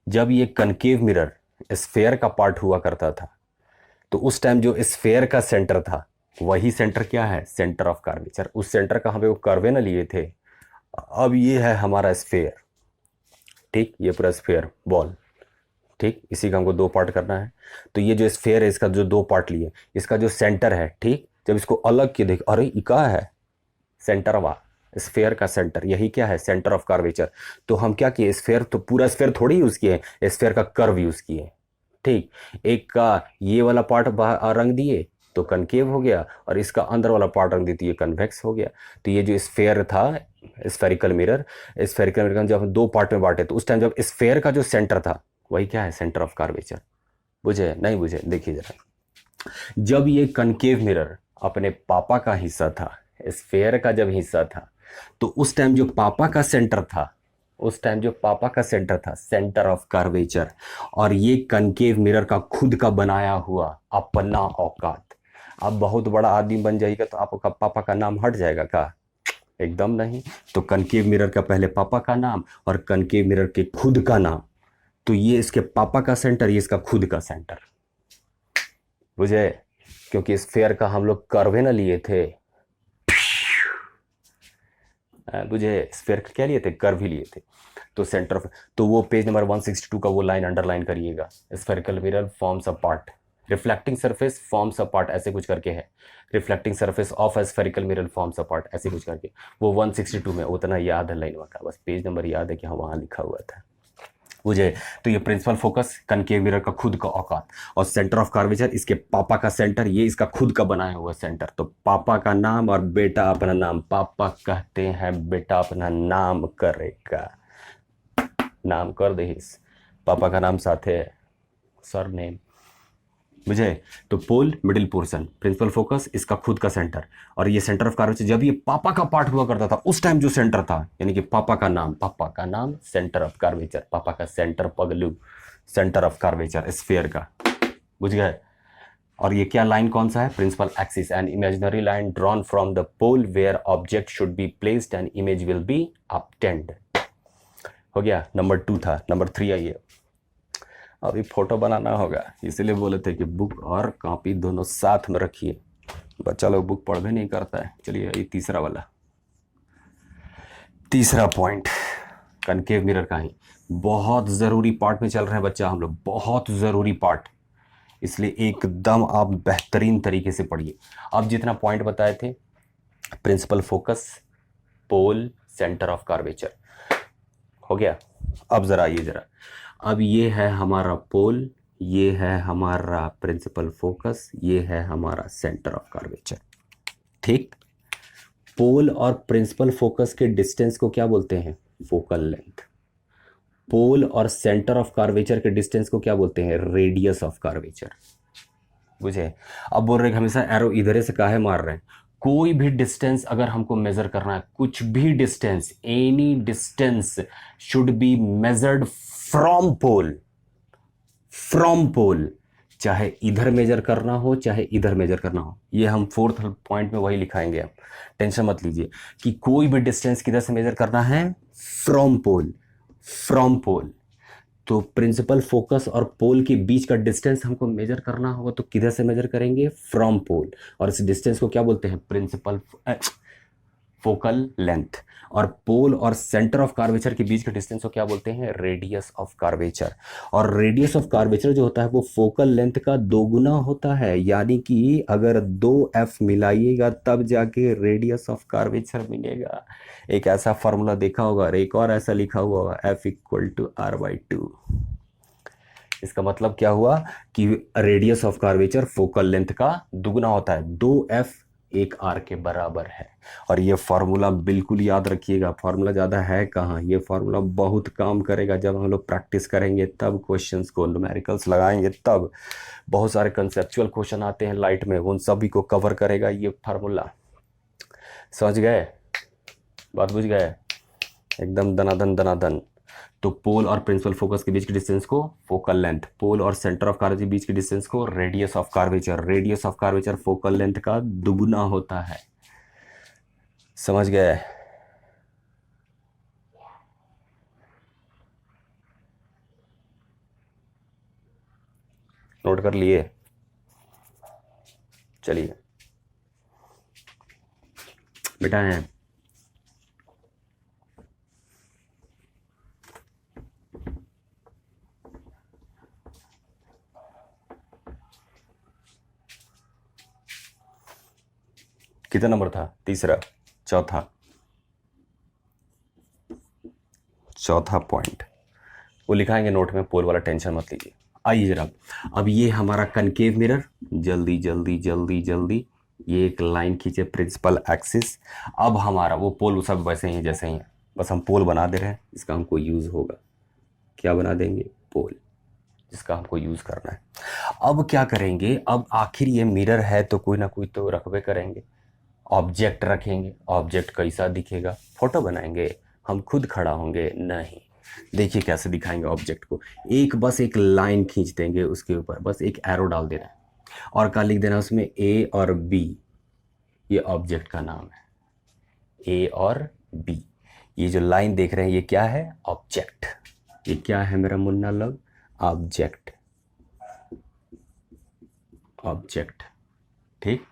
जब ये कनकेव मिरर स्फीयर का पार्ट हुआ करता था, तो उस टाइम जो स्फीयर का सेंटर था, वही सेंटर क्या है, सेंटर ऑफ कर्वेचर। उस सेंटर का हम कर्वे ना लिए थे, अब ये है हमारा स्फीयर। ठीक, ये पूरा स्फीयर बॉल, ठीक, इसी का हमको 2 पार्ट करना है। तो ये जो स्फीयर है, इसका जो 2 पार्ट लिए, इसका जो सेंटर है, ठीक, जब इसको अलग किए, देख अरे ये क्या है, सेंटर वा, स्फीयर का सेंटर, यही क्या है, सेंटर ऑफ कर्वेचर। तो हम क्या किए, स्फीयर तो पूरा स्फीयर थोड़ी यूज किए, स्फीयर का कर्व यूज किए। ठीक, एक का ये वाला पार्ट रंग दिए तो कनकेव हो गया, और इसका अंदर वाला पार्ट रंग देती है, कन्वेक्स हो गया। तो ये जो स्फीयर था, स्फेरिकल मिरर, स्फेरिकल मिरर जब हम 2 पार्ट में बांटे, तो उस टाइम जब स्फीयर का जो सेंटर था, वही क्या है, सेंटर ऑफ कर्वेचर। बुझे नहीं बुझे, देखिए जरा। जब ये कनकेव मिरर अपने पापा का हिस्सा था, स्फीयर का जब हिस्सा था, तो उस टाइम जो पापा का सेंटर था, उस टाइम जो पापा का सेंटर था, सेंटर ऑफ कर्वेचर, और ये कनकेव मिरर का खुद का बनाया हुआ अपना औकात। आप बहुत बड़ा आदमी बन जाइएगा तो आपका पापा का नाम हट जाएगा क्या, एकदम नहीं। तो कनकेव मिरर का पहले पापा का नाम और कनकेव मिरर के खुद का नाम, तो ये इसके पापा का सेंटर, ये इसका खुद का सेंटर, बुझे। क्योंकि स्फीयर का हम लोग कर्वे ना लिए थे, बुझे, स्फीयर का क्या लिए थे, कर्व ही लिए थे। तो सेंटर ऑफ, तो वो पेज नंबर 162 का वो लाइन अंडरलाइन करिएगा, spherical mirror forms a part, reflecting surface forms a part, ऐसे कुछ करके है, reflecting surface of A spherical mirror forms a part, ऐसे कुछ करके, वो 162 में, उतना याद है लाइन का, बस पेज नंबर याद है कि हाँ वहाँ लिखा हुआ था मुझे। तो ये प्रिंसिपल फोकस, कनकेव मिरर का खुद का औकात, और सेंटर ऑफ कर्वेचर इसके पापा का सेंटर, ये इसका खुद का बनाया हुआ सेंटर। तो पापा का नाम और बेटा अपना नाम, पापा कहते हैं बेटा अपना नाम करेगा, नाम कर दे, पापा का नाम साथ है, सर नेम, मुझे। तो पोल मिडिल पोर्शन, प्रिंसिपल फोकस इसका खुद का सेंटर, और ये सेंटर ऑफ कर्वेचर जब ये पापा का पार्ट हुआ करता था उस टाइम जो सेंटर था, यानी कि पापा का नाम सेंटर ऑफ कर्वेचर, पापा का सेंटर पगलू, सेंटर ऑफ कर्वेचर स्फीयर का, बुझ गए। और ये क्या लाइन कौन सा है, principal axis, an imaginary line drawn from the pole where object should be placed and image will be obtained. हो गया, नंबर 2 था। नंबर 3 आइए, अभी फोटो बनाना होगा, इसलिए बोले थे कि बुक और कॉपी दोनों साथ में रखिए, बच्चा लोग बुक पढ़ भी नहीं करता है। चलिए ये तीसरा वाला, तीसरा पॉइंट कनकेव मिरर का ही बहुत ज़रूरी पार्ट में चल रहे हैं बच्चा हम लोग, बहुत ज़रूरी पार्ट, इसलिए एकदम आप बेहतरीन तरीके से पढ़िए। अब जितना पॉइंट बताए थे, principal focus, pole, centre of curvature, हो गया। अब ज़रा ये ज़रा, अब ये है हमारा पोल, ये है हमारा प्रिंसिपल फोकस, ये है हमारा सेंटर ऑफ कर्वेचर, ठीक। पोल और प्रिंसिपल फोकस के डिस्टेंस को क्या बोलते हैं, फोकल लेंथ। पोल और सेंटर ऑफ कर्वेचर के डिस्टेंस को क्या बोलते हैं, रेडियस ऑफ कर्वेचर, बुझे। अब बोल रहे हैं हमेशा एरो इधर से काहे मार रहे हैं, कोई भी डिस्टेंस अगर हमको मेजर करना है, कुछ भी distance, any distance should be measured from pole, from pole, चाहे इधर मेजर करना हो चाहे इधर मेजर करना हो। ये हम 4th पॉइंट में वही लिखाएंगे, आप टेंशन मत लीजिए कि कोई भी डिस्टेंस किधर से मेजर करना है, फ्रॉम पोल, फ्रॉम पोल। तो प्रिंसिपल फोकस और पोल के बीच का डिस्टेंस हमको मेजर करना होगा तो किधर से मेजर करेंगे, फ्रॉम पोल, और इस डिस्टेंस को क्या बोलते हैं, प्रिंसिपल फोकल लेंथ। और पोल और सेंटर ऑफ कर्वेचर के बीच के डिस्टेंस को क्या बोलते हैं, रेडियस ऑफ कर्वेचर। और रेडियस ऑफ कर्वेचर जो होता है वो फोकल लेंथ का 2 गुना होता है, यानी कि अगर 2f मिलाइएगा तब जाके रेडियस ऑफ कर्वेचर मिलेगा। एक ऐसा फॉर्मूला देखा होगा, और एक और ऐसा लिखा हुआ होगा, f = r/2। इसका मतलब क्या हुआ कि radius of curvature focal length का दुगुना होता है, 2f 1r के बराबर है। और ये फार्मूला बिल्कुल याद रखिएगा, फार्मूला ज़्यादा है कहाँ, ये फार्मूला बहुत काम करेगा जब हम लोग प्रैक्टिस करेंगे, तब क्वेश्चंस को न्यूमेरिकल्स लगाएंगे, तब बहुत सारे कंसेप्चुअल क्वेश्चन आते हैं लाइट में, उन सभी को कवर करेगा ये फार्मूला। समझ गए, बात बुझ गए, एकदम दनादन दनादन। तो पोल और प्रिंसिपल फोकस के बीच की डिस्टेंस को फोकल लेंथ, पोल और सेंटर ऑफ कर्वेचर के बीच की डिस्टेंस को radius of curvature, radius of curvature focal length का दुगुना होता है। समझ गए, नोट कर लिए, चलिए बेटा है, कितना नंबर था, तीसरा, चौथा पॉइंट वो लिखाएंगे नोट में, पोल वाला टेंशन मत लीजिए। आइए जरा, अब ये हमारा कनकेव मिरर, जल्दी जल्दी जल्दी जल्दी ये एक लाइन खींचे, प्रिंसिपल एक्सिस। अब हमारा वो पोल सब वैसे ही जैसे ही है, बस हम पोल बना दे रहे हैं, इसका हमको यूज़ होगा, क्या बना देंगे, पोल, जिसका हमको यूज़ करना है। अब क्या करेंगे, अब आखिर ये मिरर है तो कोई ना कोई तो रखबे करेंगे, ऑब्जेक्ट रखेंगे, ऑब्जेक्ट कैसा दिखेगा, फोटो बनाएंगे, हम खुद खड़ा होंगे, नहीं। देखिए कैसे दिखाएंगे ऑब्जेक्ट को, बस एक लाइन खींच देंगे, उसके ऊपर बस एक एरो डाल देना है, और क्या लिख देना उसमें, ए और बी, ये ऑब्जेक्ट का नाम है, ए और बी। ये जो लाइन देख रहे हैं ये क्या है, ऑब्जेक्ट। ये क्या है मेरा मुन्ना लोग, ऑब्जेक्ट, ऑब्जेक्ट, ठीक।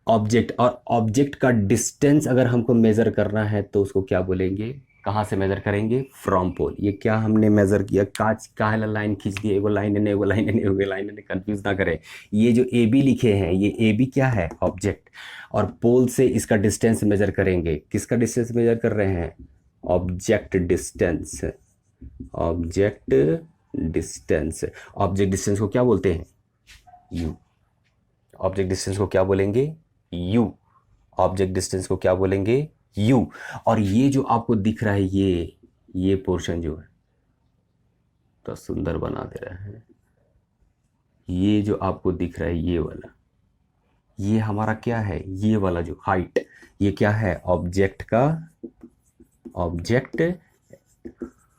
ऑब्जेक्ट, और ऑब्जेक्ट का डिस्टेंस अगर हमको मेजर करना है तो उसको क्या बोलेंगे, कहाँ से मेजर करेंगे? From pole. ये क्या हमने मेजर किया? कांच काहेला लाइन खींच दी, एगो लाइन ने एगो लाइन ने एगो लाइन ने, कंफ्यूज ना करें। ये जो ए बी लिखे हैं, ये ए बी क्या है? ऑब्जेक्ट। और पोल से इसका डिस्टेंस मेजर करेंगे। किसका डिस्टेंस मेजर कर रहे हैं? Object distance. Object distance. Object distance को क्या बोलते हैं? यू। ऑब्जेक्ट डिस्टेंस को क्या बोलेंगे? यू। ऑब्जेक्ट डिस्टेंस को क्या बोलेंगे? यू। और ये जो आपको दिख रहा है, ये पोर्शन जो है, तो सुंदर बना दे रहा है। ये जो आपको दिख रहा है, ये वाला, ये हमारा क्या है? ये वाला जो हाइट, ये क्या है? ऑब्जेक्ट का, ऑब्जेक्ट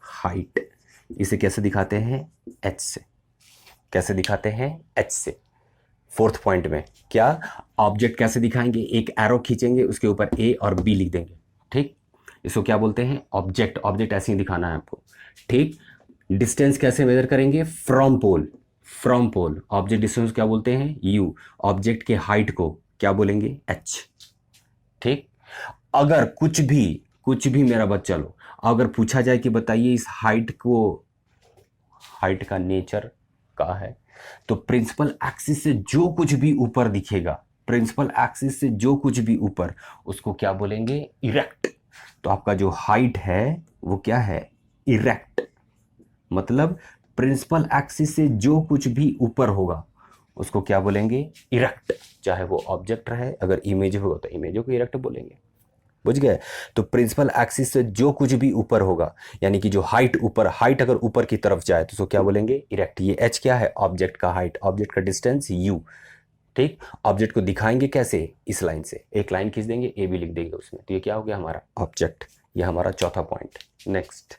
हाइट। इसे कैसे दिखाते हैं? एच से। कैसे दिखाते हैं? एच से। फोर्थ पॉइंट में क्या ऑब्जेक्ट कैसे दिखाएंगे? एक एरो खींचेंगे, उसके ऊपर ए और बी लिख देंगे। ठीक, इसको क्या बोलते हैं? ऑब्जेक्ट। ऑब्जेक्ट ऐसे ही दिखाना है आपको। ठीक, डिस्टेंस कैसे मेजर करेंगे? From pole. From pole object distance क्या बोलते हैं? यू। ऑब्जेक्ट के हाइट को क्या बोलेंगे? एच। ठीक, अगर कुछ भी मेरा बच्चा लो, अगर पूछा जाए कि बताइए इस हाइट को, हाइट का नेचर क्या है, तो प्रिंसिपल एक्सिस से जो कुछ भी ऊपर दिखेगा, प्रिंसिपल एक्सिस से जो कुछ भी ऊपर, उसको क्या बोलेंगे? इरेक्ट। तो आपका जो हाइट है वो क्या है? इरेक्ट। मतलब प्रिंसिपल एक्सिस से जो कुछ भी ऊपर होगा उसको क्या बोलेंगे? इरेक्ट। चाहे वो ऑब्जेक्ट रहे, अगर इमेज होगा तो इमेजों को इरेक्ट बोलेंगे। बुझ गए? तो प्रिंसिपल एक्सिस से जो कुछ भी ऊपर होगा, यानी कि जो हाइट ऊपर, हाइट अगर ऊपर की तरफ जाए तो उसको क्या बोलेंगे? इरेक्ट। ये एच क्या है? ऑब्जेक्ट का हाइट, ऑब्जेक्ट का डिस्टेंस यू। ठीक, ऑब्जेक्ट को दिखाएंगे कैसे? इस लाइन से एक लाइन खींच देंगे, ए बी लिख देंगे उसमें, तो ये क्या हो गया? हमारा ऑब्जेक्ट। ये हमारा चौथा पॉइंट। नेक्स्ट,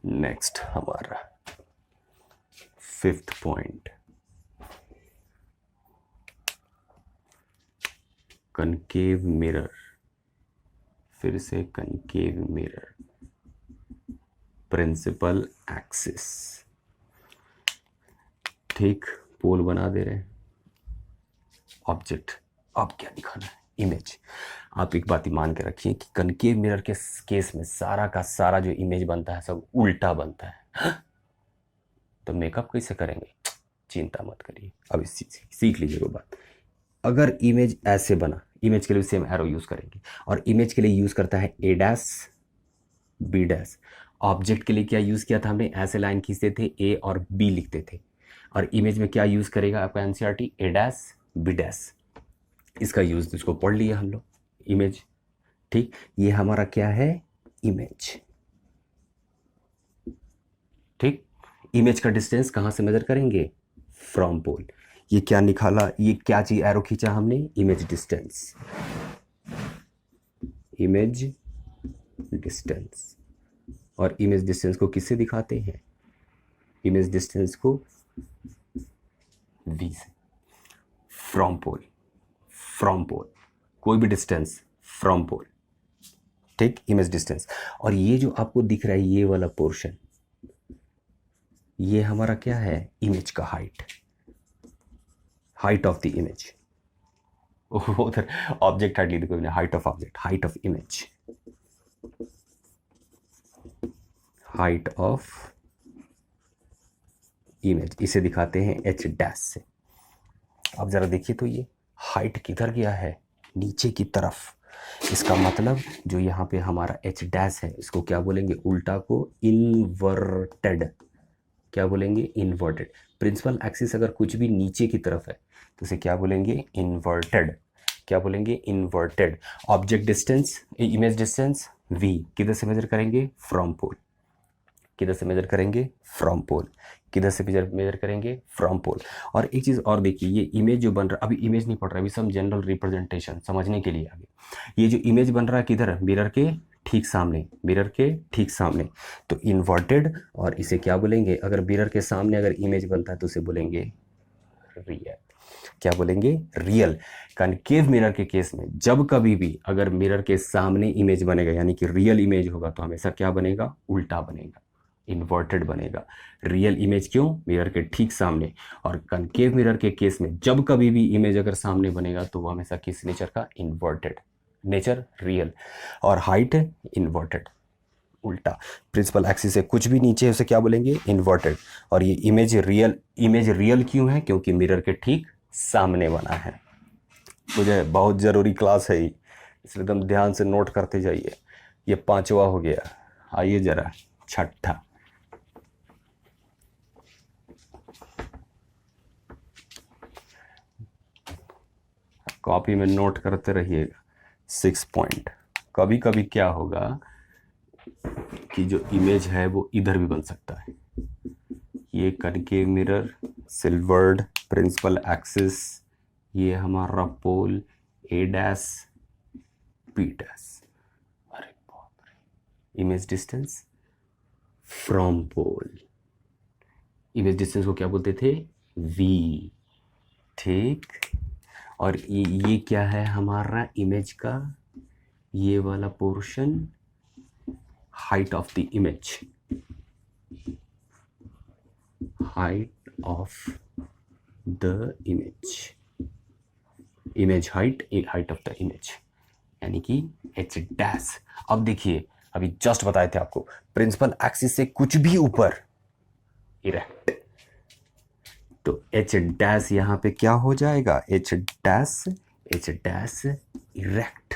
नेक्स्ट हमारा फिफ्थ पॉइंट, कनकेव मिरर। फिर से कनकेव मिरर, प्रिंसिपल एक्सिस। ठीक, पोल बना दे रहे हैं, ऑब्जेक्ट। अब क्या दिखाना है? इमेज। आप एक बात ही मान के रखिए कि कनकेव मिरर के केस में सारा का सारा जो इमेज बनता है सब उल्टा बनता है। तो मेकअप कैसे करेंगे? चिंता मत करिए, अब इस चीज सीख लीजिए वो बात। अगर इमेज ऐसे बना, इमेज के लिए सेम एरो यूज करेंगे, और इमेज के लिए यूज करता है A dash B dash. Object के लिए क्या यूज किया था हमने? ऐसे लाइन खींचते थे, ए और बी लिखते थे। और इमेज में क्या यूज करेगा आपका एनसीईआरटी? ए डैश बी डैश। इसका यूज इसको पढ़ लिया हम लोग, इमेज। ठीक, ये हमारा क्या है? इमेज। ठीक, इमेज का डिस्टेंस कहां से मेजर करेंगे? From pole. ये क्या निकाला? ये क्या चीज एरो खींचा हमने? Image distance. Image distance. और इमेज डिस्टेंस को किससे दिखाते हैं? इमेज डिस्टेंस को वी से। From pole. फ्रॉम पोल, कोई भी डिस्टेंस फ्रॉम पोल। ठीक, इमेज डिस्टेंस। और ये जो आपको दिख रहा है, ये वाला पोर्शन, ये हमारा क्या है? इमेज का height, height of the image. उधर ऑब्जेक्ट हाइट लिखो, height of object, height of image, height of image. इसे दिखाते हैं एच डैश से। अब जरा देखिए तो ये हाइट किधर गया है? नीचे की तरफ। इसका मतलब जो यहाँ पे हमारा एच डैश है, इसको क्या बोलेंगे? उल्टा को इन्वर्टेड। क्या बोलेंगे? इन्वर्टेड। प्रिंसिपल एक्सिस अगर कुछ भी नीचे की तरफ है तो इसे क्या बोलेंगे? इन्वर्टेड। क्या बोलेंगे? Inverted. Object distance, image distance v किधर से मेजर करेंगे? From pole. किधर से मेजर करेंगे? From pole. किधर से मेजर करेंगे? From pole. और एक चीज़ और देखिए, ये इमेज जो बन रहा है, अभी इमेज नहीं पढ़ रहा है, अभी सब जनरल रिप्रेजेंटेशन समझने के लिए आगे। ये जो इमेज बन रहा है किधर? मिरर के ठीक सामने, मिरर के ठीक सामने। तो इन्वर्टेड, और इसे क्या बोलेंगे? अगर मिरर के सामने अगर इमेज बनता है तो उसे बोलेंगे रियल। क्या बोलेंगे? रियल। कनकेव मिरर के केस में जब कभी भी अगर मिरर के सामने इमेज बनेगा, यानी कि रियल इमेज होगा, तो हमेशा क्या बनेगा? उल्टा बनेगा। इन्वर्टेड बनेगा। रियल इमेज क्यों? मिरर के ठीक सामने। और कनकेव मिरर के केस में जब कभी भी इमेज अगर सामने बनेगा तो वो हमेशा किस नेचर का? इन्वर्टेड। नेचर रियल और हाइट इन्वर्टेड। उल्टा, प्रिंसिपल एक्सिस से कुछ भी नीचे है उसे क्या बोलेंगे? इन्वर्टेड। और ये इमेज रियल क्यों है? क्योंकि मिरर के ठीक सामने बना है। मुझे बहुत ज़रूरी क्लास है ये, इसलिए एकदम ध्यान से नोट करते जाइए। ये 5वां हो गया। आइए जरा 6ठा। कॉपी में नोट करते रहिएगा। 6 पॉइंट। कभी कभी क्या होगा कि जो इमेज है वो इधर भी बन सकता है। ये concave mirror, silvered principal axis, ये हमारा pole A dash P dash. अरे बाप रे। Image distance from pole, image distance को क्या बोलते थे? वी। ठीक। और ये क्या है हमारा इमेज का? ये वाला portion height of the image, height of the image, image height, height of the image, यानी कि एच डैश। अब देखिए, अभी जस्ट बताए थे आपको, प्रिंसिपल एक्सिस से कुछ भी ऊपर इरेक्ट, तो एच डैश यहां पे क्या हो जाएगा? H dash erect,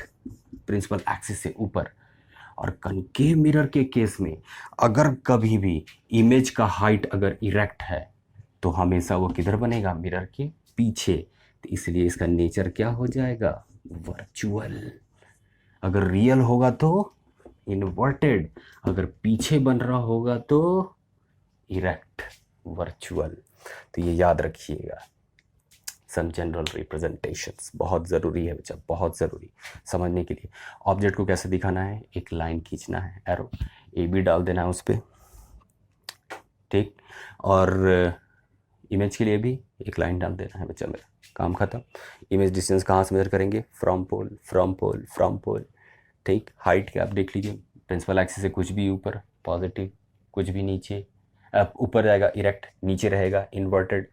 principal axis से ऊपर। और कनकेव मिरर के केस में अगर कभी भी इमेज का हाइट अगर इरेक्ट है तो हमेशा वो किधर बनेगा? मिरर के पीछे। तो इसलिए इसका नेचर क्या हो जाएगा? वर्चुअल। अगर रियल होगा तो इन्वर्टेड, अगर पीछे बन रहा होगा तो इरेक्ट, वर्चुअल। तो ये याद रखिएगा। सम जनरल रिप्रेजेंटेशंस बहुत ज़रूरी है बच्चा, बहुत ज़रूरी समझने के लिए। ऑब्जेक्ट को कैसे दिखाना है? एक लाइन खींचना है, एरो ए बी डाल देना है उस पर, ठीक। और इमेज के लिए भी एक लाइन डाल देना है बच्चा, मेरा काम ख़त्म। इमेज डिस्टेंस कहाँ से मेजर करेंगे? From pole, from pole, from pole, ठीक। हाइट क्या आप देख लीजिए, प्रिंसिपल एक्सिस से कुछ भी ऊपर पॉजिटिव, कुछ भी नीचे, अब ऊपर जाएगा इरेक्ट, नीचे रहेगा इन्वर्टेड,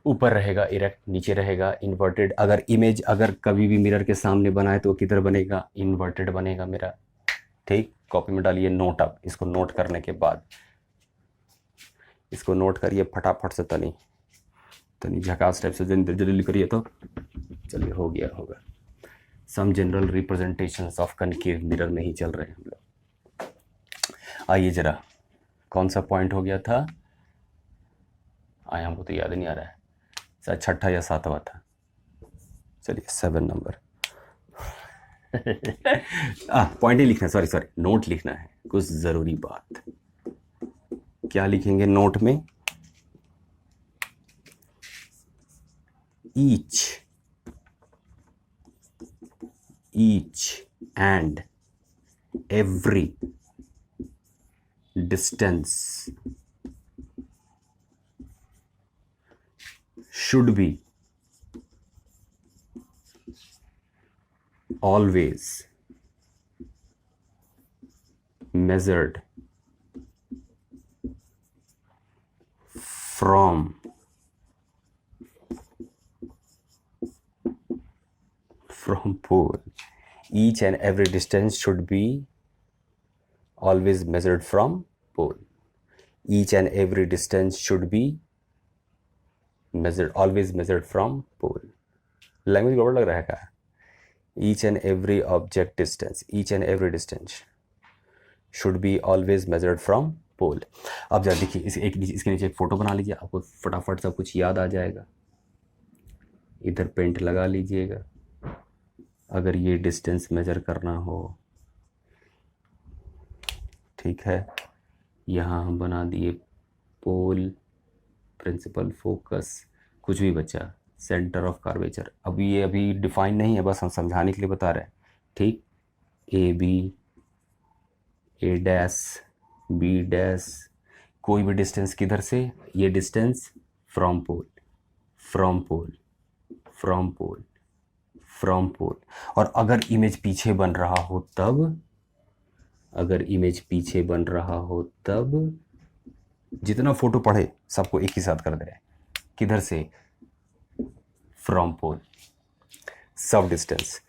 ऊपर रहेगा इरेक्ट, नीचे रहेगा इन्वर्टेड। अगर इमेज अगर कभी भी मिरर के सामने बना है तो किधर बनेगा? इन्वर्टेड बनेगा मेरा, ठीक। कॉपी में डालिए नोट। अब इसको नोट करने के बाद, इसको नोट करिए फटाफट से, तनी झकास टाइप से जल्दी जल्दी करिए। तो चलिए हो गया होगा। Some general representations of concave mirror में ही चल रहे हैं हम लोग। आइए जरा, कौन सा पॉइंट हो गया था? आया हमको तो याद नहीं आ रहा है, शायद 6ठा या 7वां था। चलिए 7 नंबर। पॉइंट ही लिखना है, सॉरी नोट लिखना है, कुछ ज़रूरी बात। क्या लिखेंगे नोट में? each and every distance should be always measured from pole. Each and every distance should be always measured from pole. Each and every distance should be always measured from pole. Language गड़बड़ लग रहा है क्या? Each and every object distance, each and every distance should be always measured from pole. अब जरा देखिए, इसके नीचे एक फ़ोटो बना लीजिए, आपको फटाफट सब कुछ याद आ जाएगा। इधर पेंट लगा लीजिएगा अगर ये डिस्टेंस मेजर करना हो, ठीक है। यहाँ हम बना दिए पोल, प्रिंसिपल फोकस, कुछ भी बचा, सेंटर ऑफ कर्वेचर। अब ये अभी डिफाइन नहीं है, बस हम समझाने के लिए बता रहे हैं, ठीक। A B, A dash, B dash, कोई भी डिस्टेंस किधर से? ये distance from pole, from pole, from pole, from pole. और अगर इमेज पीछे बन रहा हो तब, अगर इमेज पीछे बन रहा हो तब जितना फोटो पढ़े सबको एक ही साथ कर दे रहे हैं। किधर से? From pole. सब डिस्टेंस,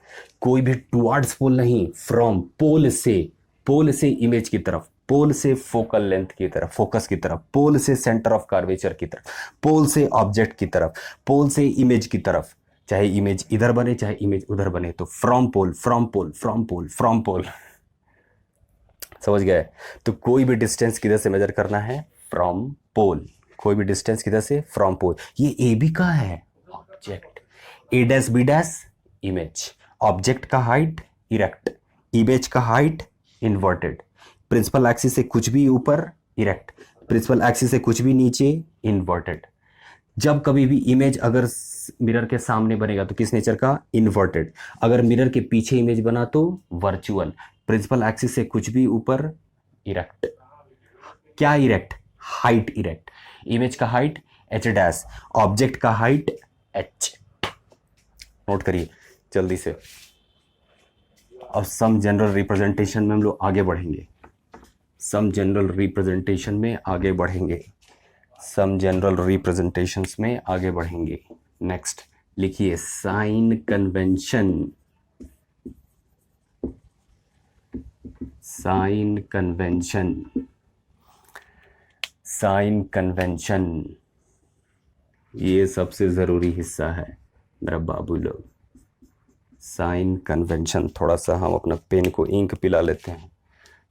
कोई भी टुवर्ड्स पोल नहीं, फ्रॉम पोल से, पोल से इमेज की तरफ, पोल से फोकल लेंथ की तरफ, फोकस की तरफ, पोल से सेंटर ऑफ कर्वेचर की तरफ, पोल से ऑब्जेक्ट की तरफ, पोल से इमेज की तरफ, चाहे इमेज इधर बने चाहे इमेज उधर बने, तो from pole, from pole, from pole, from pole. समझ गए? तो कोई भी डिस्टेंस किधर से मेजर करना है? From pole. कोई भी डिस्टेंस किधर से? From pole. ये ए बी का है object, A dash B dash image, object का हाइट इरेक्ट, इमेज का हाइट इन्वर्टेड, प्रिंसिपल एक्सिस से कुछ भी ऊपर इरेक्ट, प्रिंसिपल एक्सिस से कुछ भी नीचे इन्वर्टेड। जब कभी भी इमेज अगर मिरर के सामने बनेगा तो किस नेचर का? इन्वर्टेड। अगर मिरर के पीछे इमेज बना तो वर्चुअल। प्रिंसिपल एक्सिस से कुछ भी ऊपर इरेक्ट। क्या इरेक्ट? Height erect. इमेज का हाइट एच डैश, ऑब्जेक्ट का हाइट एच। नोट करिए जल्दी से। अब सम जनरल रिप्रेजेंटेशन में हम लोग आगे बढ़ेंगे, सम जनरल रिप्रेजेंटेशन में आगे बढ़ेंगे, सम जनरल रिप्रेजेंटेशंस में आगे बढ़ेंगे। नेक्स्ट लिखिए sign convention, sign convention, sign convention, ये सबसे ज़रूरी हिस्सा है मेरा बाबू लोग। साइन कन्वेंशन, थोड़ा सा हम अपना पेन को इंक पिला लेते हैं,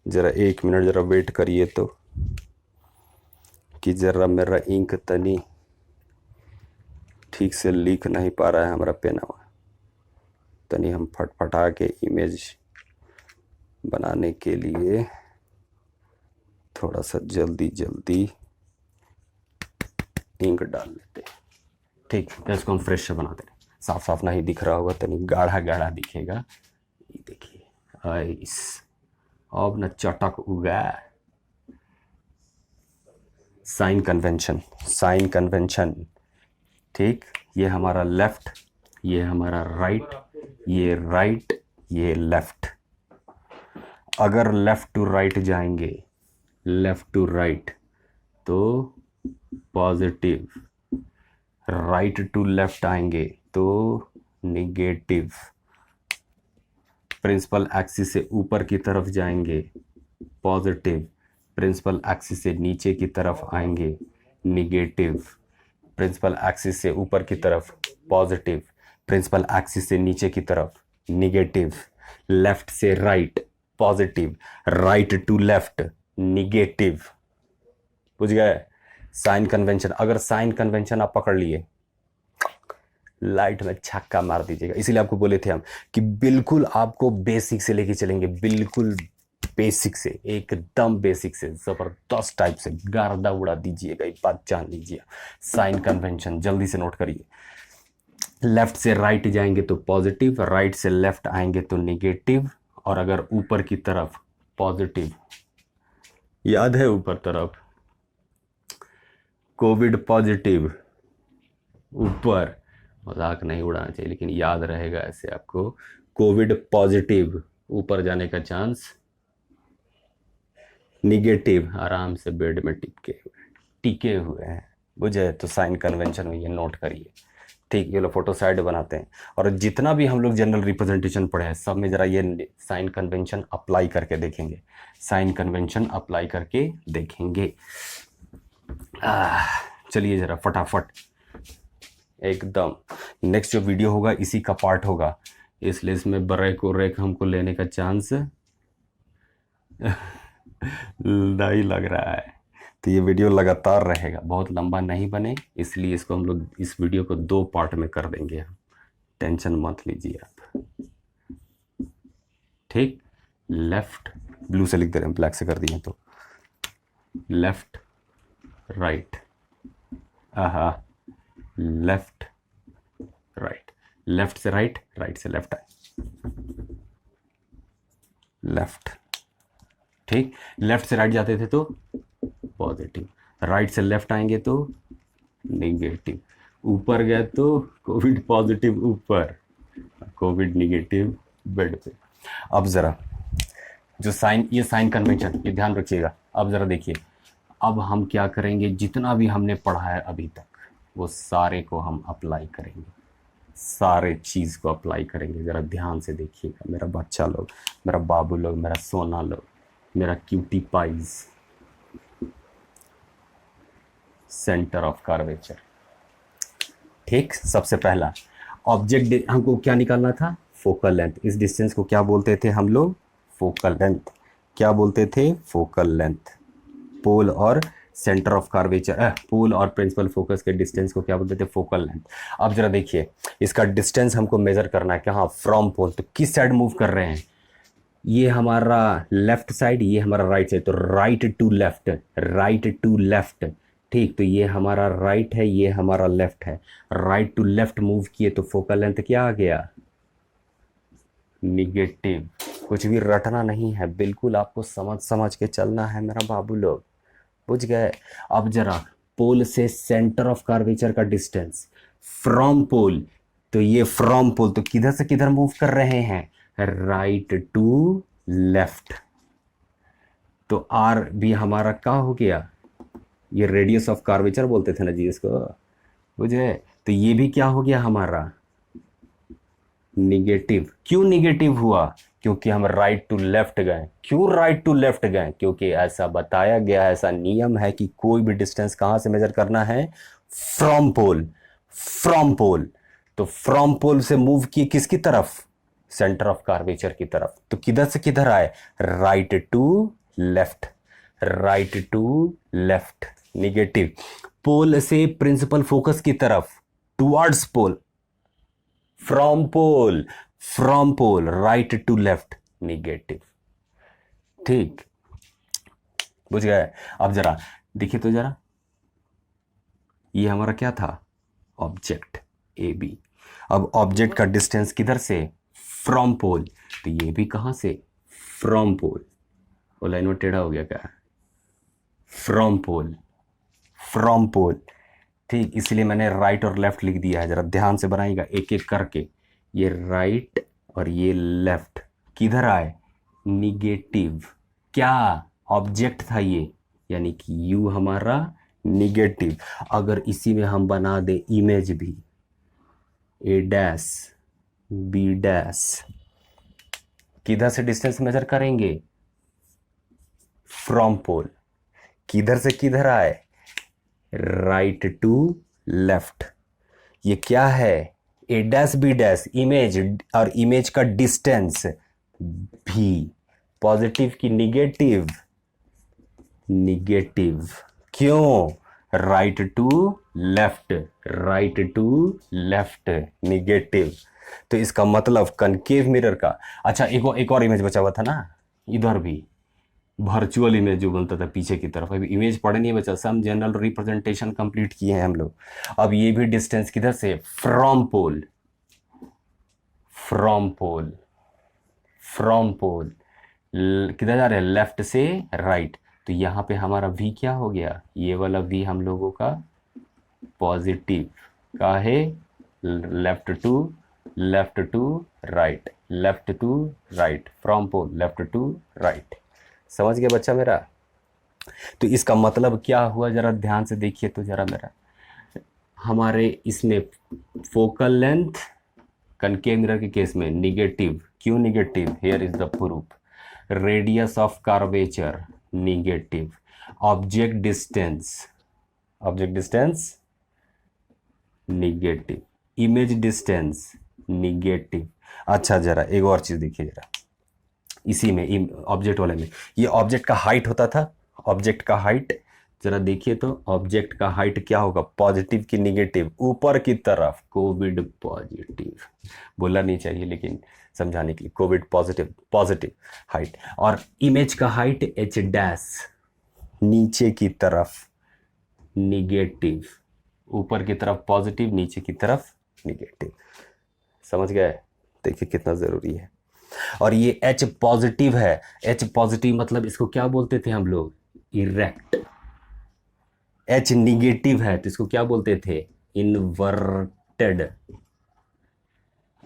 ज़रा 1 मिनट ज़रा वेट करिए तो, कि ज़रा मेरा इंक तनी ठीक से लिख नहीं पा रहा है हमारा पेन। तनी हम फटफटा के इमेज बनाने के लिए थोड़ा सा जल्दी जल्दी इंक डाल लेते हैं। ठीक है, इसको हम फ्रेश से बना दें। साफ साफ नहीं दिख रहा होगा, तनी गाढ़ा गाढ़ा दिखेगा। ये देखिए आइस, अब न चटक उगा। Sign convention, sign convention. ठीक, ये हमारा लेफ्ट, ये हमारा राइट, ये राइट, ये लेफ्ट। अगर लेफ्ट टू राइट जाएंगे, लेफ्ट टू राइट तो पॉजिटिव, राइट टू लेफ्ट आएंगे तो निगेटिव, प्रिंसिपल एक्सिस से ऊपर की तरफ जाएंगे पॉजिटिव, प्रिंसिपल एक्सिस से नीचे की तरफ आएंगे निगेटिव, प्रिंसिपल एक्सिस से ऊपर की तरफ पॉजिटिव, प्रिंसिपल एक्सिस से नीचे की तरफ निगेटिव, लेफ्ट से right positive, right to left negative. बुझ गए? Sign convention. अगर साइन कन्वेंशन आप पकड़ लिए, लाइट में छक्का मार दीजिएगा। इसीलिए आपको बोले थे हम कि बिल्कुल आपको बेसिक से लेके चलेंगे, बिल्कुल बेसिक से, एकदम बेसिक से जबरदस्त टाइप से गर्दा उड़ा दीजिएगा। एक बात जान लीजिए, साइन कन्वेंशन जल्दी से नोट करिए। लेफ्ट से राइट जाएंगे तो पॉजिटिव, राइट से लेफ्ट आएंगे तो निगेटिव, और अगर ऊपर की तरफ पॉजिटिव। याद है ऊपर तरफ कोविड पॉजिटिव, ऊपर, मजाक नहीं उड़ाना चाहिए लेकिन याद रहेगा ऐसे आपको। कोविड पॉजिटिव, ऊपर जाने का चांस निगेटिव, आराम से बेड में टिके हुए हैं। बुझे? तो साइन कन्वेंशन में ये नोट करिए। ठीक, ये लोग फोटो साइड बनाते हैं, और जितना भी हम लोग जनरल रिप्रेजेंटेशन पढ़े हैं सब में ज़रा ये साइन कन्वेंशन अप्लाई करके देखेंगे, साइन कन्वेंशन अप्लाई करके देखेंगे। चलिए ज़रा फटाफट एकदम। नेक्स्ट जो वीडियो होगा इसी का पार्ट होगा, इसलिए इसमें ब्रेक और रेक हमको लेने का चांस नहीं लग रहा है। तो ये वीडियो लगातार रहेगा, बहुत लंबा नहीं बने, इसलिए इसको हम लोग इस वीडियो को 2 पार्ट में कर देंगे। टेंशन मत लीजिए आप। ठीक, लेफ्ट, ब्लू से लिख दे रहे हैं, ब्लैक से कर दिए तो left right, left right, left से राइट, राइट से लेफ्ट आए, लेफ्ट। ठीक, लेफ्ट से राइट जाते थे तो पॉजिटिव, राइट से लेफ्ट आएंगे तो निगेटिव, ऊपर गए तो कोविड पॉजिटिव ऊपर, कोविड निगेटिव बेड पे। अब ज़रा जो साइन, ये साइन कन्वेंशन, ये ध्यान रखिएगा। अब ज़रा देखिए, अब हम क्या करेंगे, जितना भी हमने पढ़ा है अभी तक वो सारे को हम अप्लाई करेंगे, सारे चीज़ को अप्लाई करेंगे। ज़रा ध्यान से देखिएगा मेरा बच्चा लोग, मेरा बाबू लोग, मेरा सोना लोग, मेरा cutie pies. Centre of curvature, ठीक। सबसे पहला ऑब्जेक्ट हमको क्या निकालना था, फोकल लेंथ। इस डिस्टेंस को क्या बोलते थे हम लोग, फोकल लेंथ। क्या बोलते थे, फोकल लेंथ। पोल और सेंटर ऑफ कर्वेचर, पोल और प्रिंसिपल फोकस के डिस्टेंस को क्या बोलते थे, फोकल लेंथ। अब जरा देखिए, इसका डिस्टेंस हमको मेजर करना है कहाँ, फ्रॉम पोल। तो किस साइड मूव कर रहे हैं, ये हमारा लेफ्ट साइड, ये हमारा राइट साइड, तो right to left, right to left, ठीक। तो ये हमारा राइट है, ये हमारा लेफ्ट है, राइट टू लेफ्ट मूव किए तो फोकल लेंथ क्या आ गया, निगेटिव। कुछ भी रटना नहीं है, बिल्कुल आपको समझ समझ के चलना है मेरा बाबू लोग, बुझ गए। अब जरा पोल से सेंटर ऑफ कर्वेचर का डिस्टेंस फ्रॉम पोल, तो ये फ्रॉम पोल तो किधर से किधर मूव कर रहे हैं, राइट टू लेफ्ट। तो आर भी हमारा क्या हो गया, ये रेडियस ऑफ कर्वेचर बोलते थे ना जी इसको, बुझे। तो ये भी क्या हो गया हमारा, निगेटिव। क्यों निगेटिव हुआ, क्योंकि हम राइट टू लेफ्ट गए। क्यों राइट टू लेफ्ट गए, क्योंकि ऐसा बताया गया, ऐसा नियम है कि कोई भी डिस्टेंस कहां से मेजर करना है, फ्रॉम पोल, फ्रॉम पोल। तो फ्रॉम पोल से मूव किए किसकी तरफ, सेंटर ऑफ कर्वेचर की तरफ। तो किधर से किधर आए, right to left, right to left, negative. Pole से प्रिंसिपल फोकस की तरफ, towards pole, from pole, from pole, right to left, negative, ठीक। बुझ गए। अब जरा देखिए तो जरा, ये हमारा क्या था, ऑब्जेक्ट ए बी। अब ऑब्जेक्ट का डिस्टेंस किधर से, फ्रॉम पोल, तो ये भी कहां से, फ्रॉम पोल। वो लाइन में टेढ़ा हो गया क्या, फ्रॉम पोल, फ्रॉम पोल, ठीक। इसलिए मैंने राइट और लेफ्ट लिख दिया है, जरा ध्यान से बनाइएगा एक एक करके। ये राइट और ये लेफ्ट किधर आए, निगेटिव। क्या ऑब्जेक्ट था ये, यानी कि यू हमारा निगेटिव। अगर इसी में हम बना दे इमेज भी, ए डैश बी डैश, किधर से डिस्टेंस मेजर करेंगे, फ्रॉम पोल। किधर से किधर आए, राइट टू लेफ्ट। ये क्या है, A dash B dash, image, और इमेज का डिस्टेंस भी, पॉजिटिव की निगेटिव, निगेटिव। क्यों, right to left, right to left, negative. तो इसका मतलब कनकेव मिरर का, अच्छा एक और इमेज बचा हुआ था ना, इधर भी वर्चुअल इमेज जो बनता था पीछे की तरफ। अभी इमेज पढ़े नहीं बचा, सम जनरल रिप्रेजेंटेशन कंप्लीट किए हैं हम लोग। अब ये भी डिस्टेंस किधर से, from pole, from pole, from pole, किधर जा रहे हैं, लेफ्ट से राइट। तो यहाँ पे हमारा v क्या हो गया, ये वाला v हम लोगों का पॉजिटिव का है, left to right, left to right, from pole, left to right. समझ गया बच्चा मेरा। तो इसका मतलब क्या हुआ, जरा ध्यान से देखिए तो जरा मेरा, हमारे इसमें फोकल लेंथ कनकेव मिरर के केस में निगेटिव। क्यों negative, here is the proof. Radius of curvature negative, object distance negative, image distance negative. अच्छा जरा एक और चीज देखिए जरा, इसी में ऑब्जेक्ट वाले में, ये ऑब्जेक्ट का हाइट होता था, ऑब्जेक्ट का हाइट जरा देखिए तो, ऑब्जेक्ट का हाइट क्या होगा, पॉजिटिव की निगेटिव, ऊपर की तरफ कोविड पॉजिटिव, बोलना नहीं चाहिए लेकिन समझाने के लिए, कोविड पॉजिटिव, पॉजिटिव हाइट। और इमेज का हाइट एच डैश, नीचे की तरफ निगेटिव, ऊपर की तरफ पॉजिटिव, नीचे की तरफ निगेटिव। समझ गए, देखिए कितना जरूरी है। और ये H पॉजिटिव है, H पॉजिटिव मतलब इसको क्या बोलते थे हम लोग, इरेक्ट। H निगेटिव है तो इसको क्या बोलते थे, इन्वर्टेड,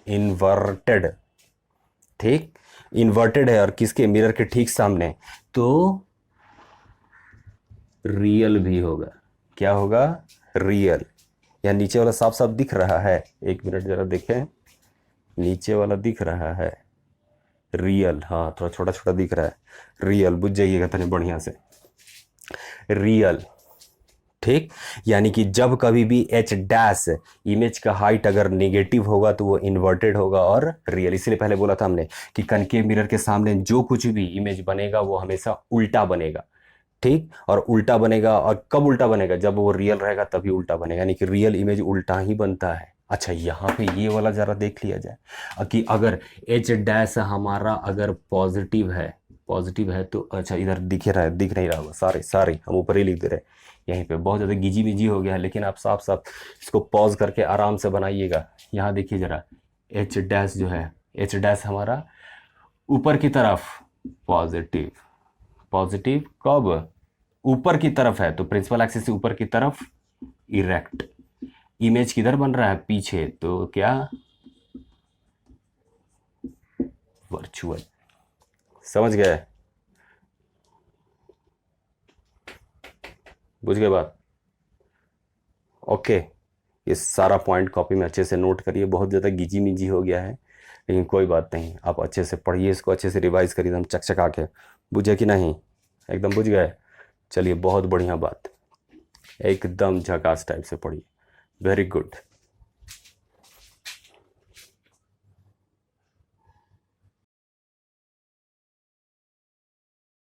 इन्वर्टेड, ठीक। इन्वर्टेड है और किसके, मिरर के ठीक सामने। तो रियल भी होगा। क्या होगा? रियल। या नीचे वाला साफ साफ दिख रहा है? एक मिनट जरा देखें, नीचे वाला दिख रहा है? रियल, हाँ थोड़ा छोटा छोटा दिख रहा है। रियल बुझ जाइएगा तने बढ़िया से, रियल। ठीक, यानी कि जब कभी भी एच डैश इमेज का हाइट अगर नेगेटिव होगा तो वो इन्वर्टेड होगा और रियल। इसलिए पहले बोला था हमने कि कनकेव मिरर के सामने जो कुछ भी इमेज बनेगा वो हमेशा उल्टा बनेगा। ठीक, और उल्टा बनेगा, और कब उल्टा बनेगा? जब वो रियल रहेगा तभी उल्टा बनेगा, यानी कि रियल इमेज उल्टा ही बनता है। अच्छा, यहाँ पे ये वाला जरा देख लिया जाए कि अगर एच डैश हमारा अगर पॉजिटिव है तो, अच्छा इधर दिख रहा है, दिख नहीं रहा होगा, सारे सारे हम ऊपर ही लिख दे रहे हैं। यहीं पे बहुत ज़्यादा गिजी मिजी हो गया है, लेकिन आप साफ साफ इसको पॉज करके आराम से बनाइएगा। यहाँ देखिए ज़रा, एच डैश जो है, एच डैश हमारा ऊपर की तरफ पॉजिटिव, पॉजिटिव कब? ऊपर की तरफ है तो प्रिंसिपल एक्सिस से ऊपर की तरफ इरेक्ट। इमेज किधर बन रहा है? पीछे, तो क्या? वर्चुअल। समझ गए? बुझ गए बात? ओके, ये सारा पॉइंट कॉपी में अच्छे से नोट करिए। बहुत ज़्यादा गिजी मिजी हो गया है, लेकिन कोई बात नहीं, आप अच्छे से पढ़िए इसको, अच्छे से रिवाइज करिए एकदम चकचका के। बुझे कि नहीं? एकदम बुझ गए? चलिए, बहुत बढ़िया बात, एकदम झकास टाइप से पढ़िए। Very good.